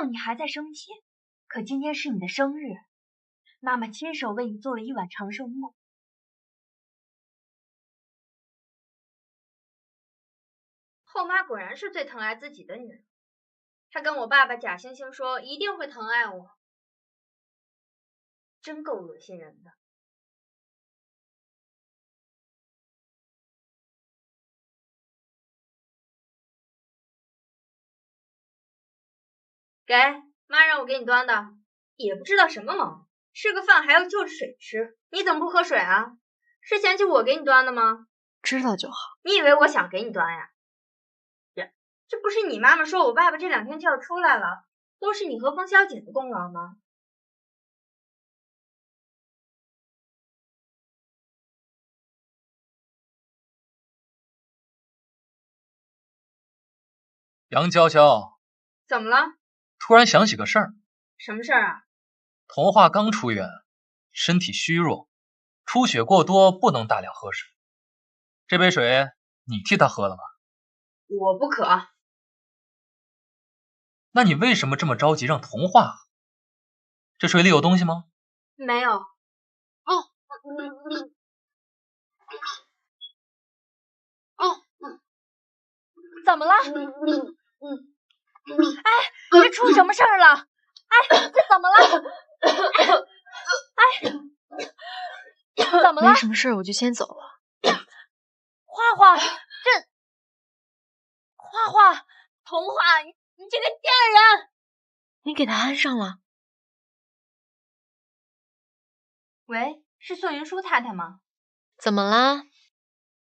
你还在生气，可今天是你的生日，妈妈亲手为你做了一碗长寿面。后妈果然是最疼爱自己的女人，她跟我爸爸假惺惺说一定会疼爱我，真够恶心人的。给妈让我给你端的，也不知道什么毛，吃个饭还要就着水吃，你怎么不喝水啊？是嫌弃我给你端的吗？知道就好。你以为我想给你端呀？这不是你妈妈说我爸爸这2天就要出来了，都是你和风小姐的功劳吗？杨娇娇，怎么了？突然想起个事儿。什么事儿啊？童话刚出院，身体虚弱，出血过多，不能大量喝水。这杯水你替他喝了吗？我不渴。那你为什么这么着急让童话喝？这水里有东西吗？没有。怎么了？哎，这出什么事儿了？哎，这怎么了？哎，怎么了？没什么事，我就先走了。花花，花花，童话，你这个贱人！你给他安上了？喂，是宋云舒太太吗？怎么啦？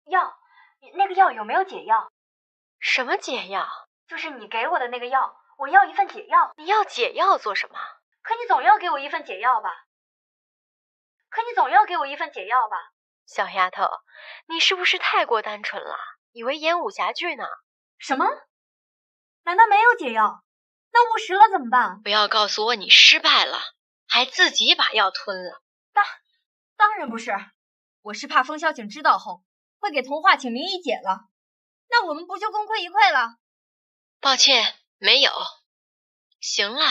药，那个药有没有解药？什么解药？就是你给我的那个药，我要一份解药。你要解药做什么？可你总要给我一份解药吧？小丫头，你是不是太过单纯了？以为演武侠剧呢？什么？难道没有解药？那误食了怎么办？不要告诉我你失败了，还自己把药吞了。当然不是，我是怕风萧景知道后会给童话请名医解了，那我们不就功亏一篑了？抱歉，没有。行了，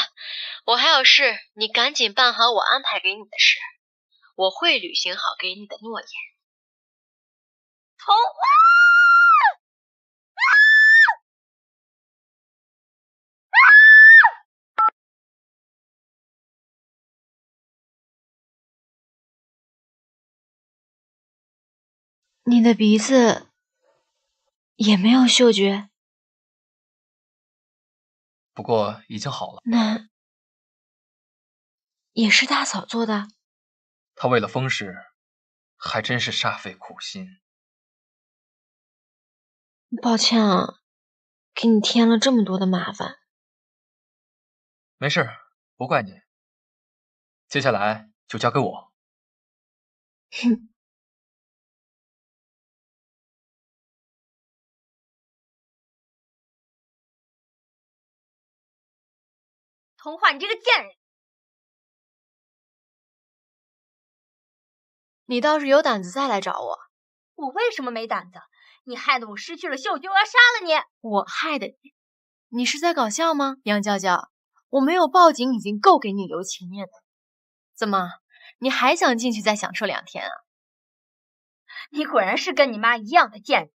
我还有事，你赶紧办好我安排给你的事，我会履行好给你的诺言。童话！你的鼻子也没有嗅觉，不过已经好了。那也是大嫂做的。她为了风氏，还真是煞费苦心。抱歉啊，给你添了这么多的麻烦。没事，不怪你。接下来就交给我。哼。童话，你这个贱人！你倒是有胆子再来找我。我为什么没胆子？你害得我失去了嗅觉，我要杀了你！我害的你？你是在搞笑吗？杨娇娇，我没有报警已经够给你留情面的。怎么，你还想进去再享受2天啊？你果然是跟你妈一样的贱人。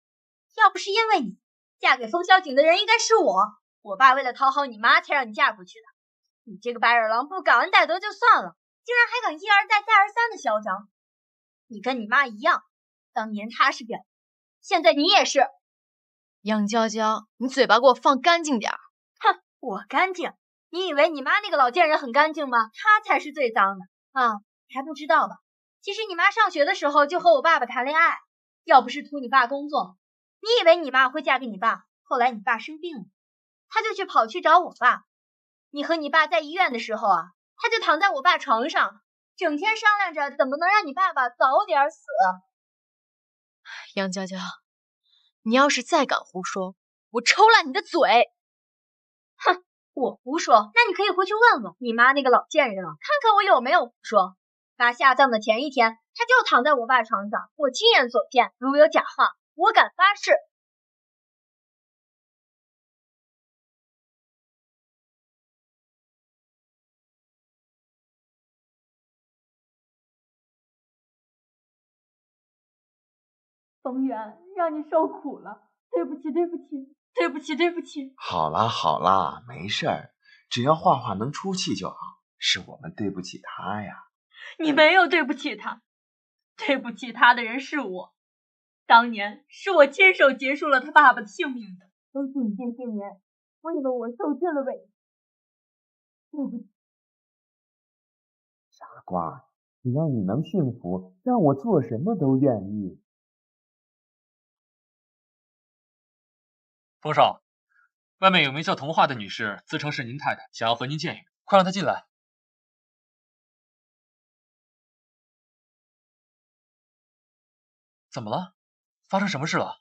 要不是因为你，嫁给风萧景的人应该是我。我爸为了讨好你妈才让你嫁过去的。你这个白眼狼不感恩戴德就算了，竟然还敢一而再再而三的嚣张。你跟你妈一样，当年她是婊子，现在你也是。杨娇娇，你嘴巴给我放干净点儿。哼，我干净？你以为你妈那个老贱人很干净吗？她才是最脏的啊！还不知道吧？其实你妈上学的时候就和我爸爸谈恋爱，要不是图你爸工作，你以为你妈会嫁给你爸？后来你爸生病了，她就跑去找我爸。你和你爸在医院的时候啊，她就躺在我爸床上，整天商量着怎么能让你爸爸早点死。杨娇娇，你要是再敢胡说，我抽烂你的嘴！哼，我胡说？那你可以回去问问你妈那个老贱人啊，看看我有没有胡说。爸下葬的前一天，他就躺在我爸床上，我亲眼所见。如有假话，我敢发誓。冯源，让你受苦了，对不起，对不起，对不起，对不起。好啦好啦，没事儿，只要画画能出气就好。是我们对不起他呀。你没有对不起他，对不起他的人是我。当年是我亲手结束了他爸爸的性命的，都是你这些年为了我受尽了委屈。对不起。傻瓜，只要你能幸福，让我做什么都愿意。冯少，外面有名叫童话的女士自称是您太太，想要和您见一面，快让她进来。怎么了？发生什么事了？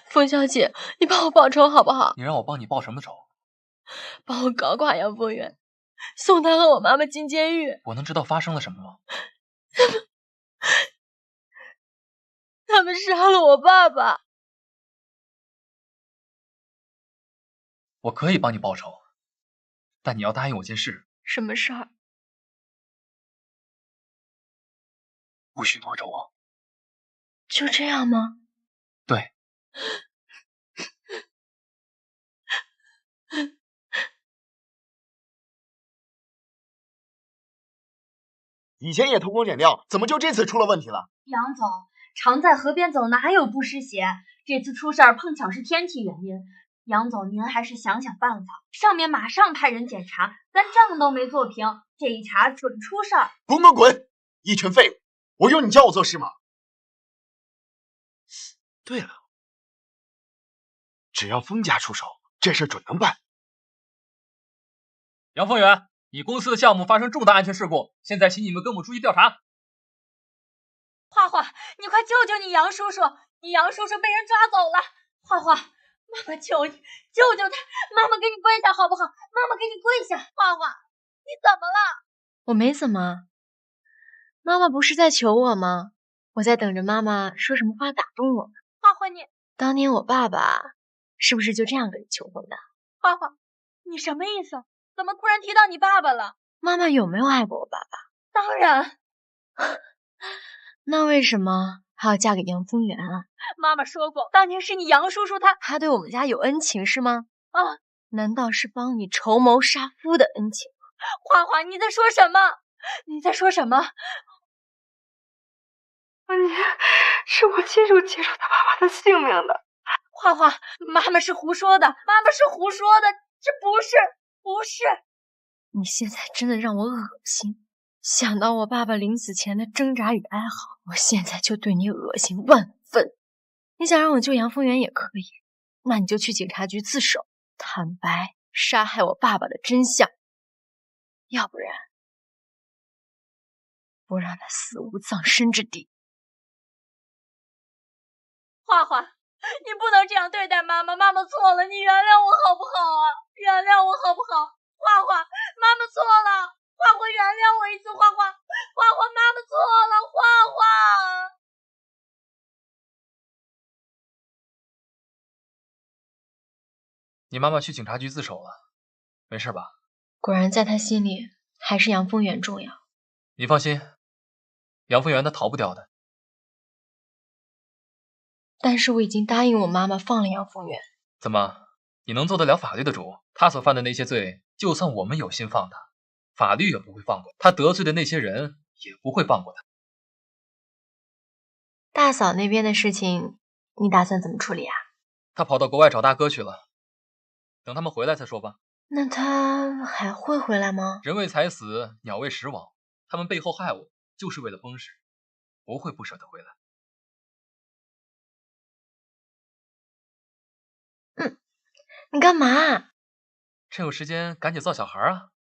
冯小姐，你帮我报仇好不好？你让我帮你报什么仇？帮我搞垮杨凤元，送他和我妈妈进监狱。我能知道发生了什么吗？他们杀了我爸爸。我可以帮你报仇，但你要答应我件事。什么事儿？不许夺走我。就这样吗？对。以前也偷工减料，怎么就这次出了问题了？杨总，常在河边走，哪有不湿鞋？这次出事儿碰巧是天气原因。杨总，您还是想想办法。上面马上派人检查，咱账都没做平，这一查准出事儿。滚滚滚！一群废物！我用你教我做事吗？对了，只要封家出手，这事准能办。杨凤元，你公司的项目发生重大安全事故，现在请你们跟我出去调查。画画，你快救救你杨叔叔！你杨叔叔被人抓走了。画画，妈妈求你救救他！妈妈给你跪下好不好？妈妈给你跪下！画画，你怎么了？我没怎么。妈妈不是在求我吗？我在等着妈妈说什么话打动我。画画，你当年我爸爸是不是就这样跟你求婚的？画画，你什么意思？怎么突然提到你爸爸了？妈妈有没有爱过我爸爸？当然。那为什么还要嫁给杨丰源啊？妈妈说过，当年是你杨叔叔他对我们家有恩情是吗？啊，难道是帮你筹谋杀夫的恩情？花花，你在说什么？你在说什么？是我亲手结束他爸爸的性命的。花花，妈妈是胡说的，妈妈是胡说的，这不是。你现在真的让我恶心。想到我爸爸临死前的挣扎与哀嚎，我现在就对你恶心万分。你想让我救杨丰源也可以，那你就去警察局自首，坦白杀害我爸爸的真相，要不然我让他死无葬身之地。花花，你不能这样对待妈妈，妈妈错了，你原谅我好不好啊？原谅我好不好？花花，妈妈错了。花花，原谅我一次，花花，妈妈错了，花花。你妈妈去警察局自首了，没事吧？果然在他心里还是杨丰源重要。你放心，杨丰源他逃不掉的。但是我已经答应我妈妈放了杨丰源。怎么，你能做得了法律的主？他所犯的那些罪，就算我们有心放他，法律也不会放过他。他得罪的那些人也不会放过他。大嫂那边的事情，你打算怎么处理啊？他跑到国外找大哥去了，等他们回来再说吧。那他还会回来吗？人为财死，鸟为食亡。他们背后害我，就是为了封氏，不会不舍得回来。你干嘛？趁有时间赶紧造小孩啊！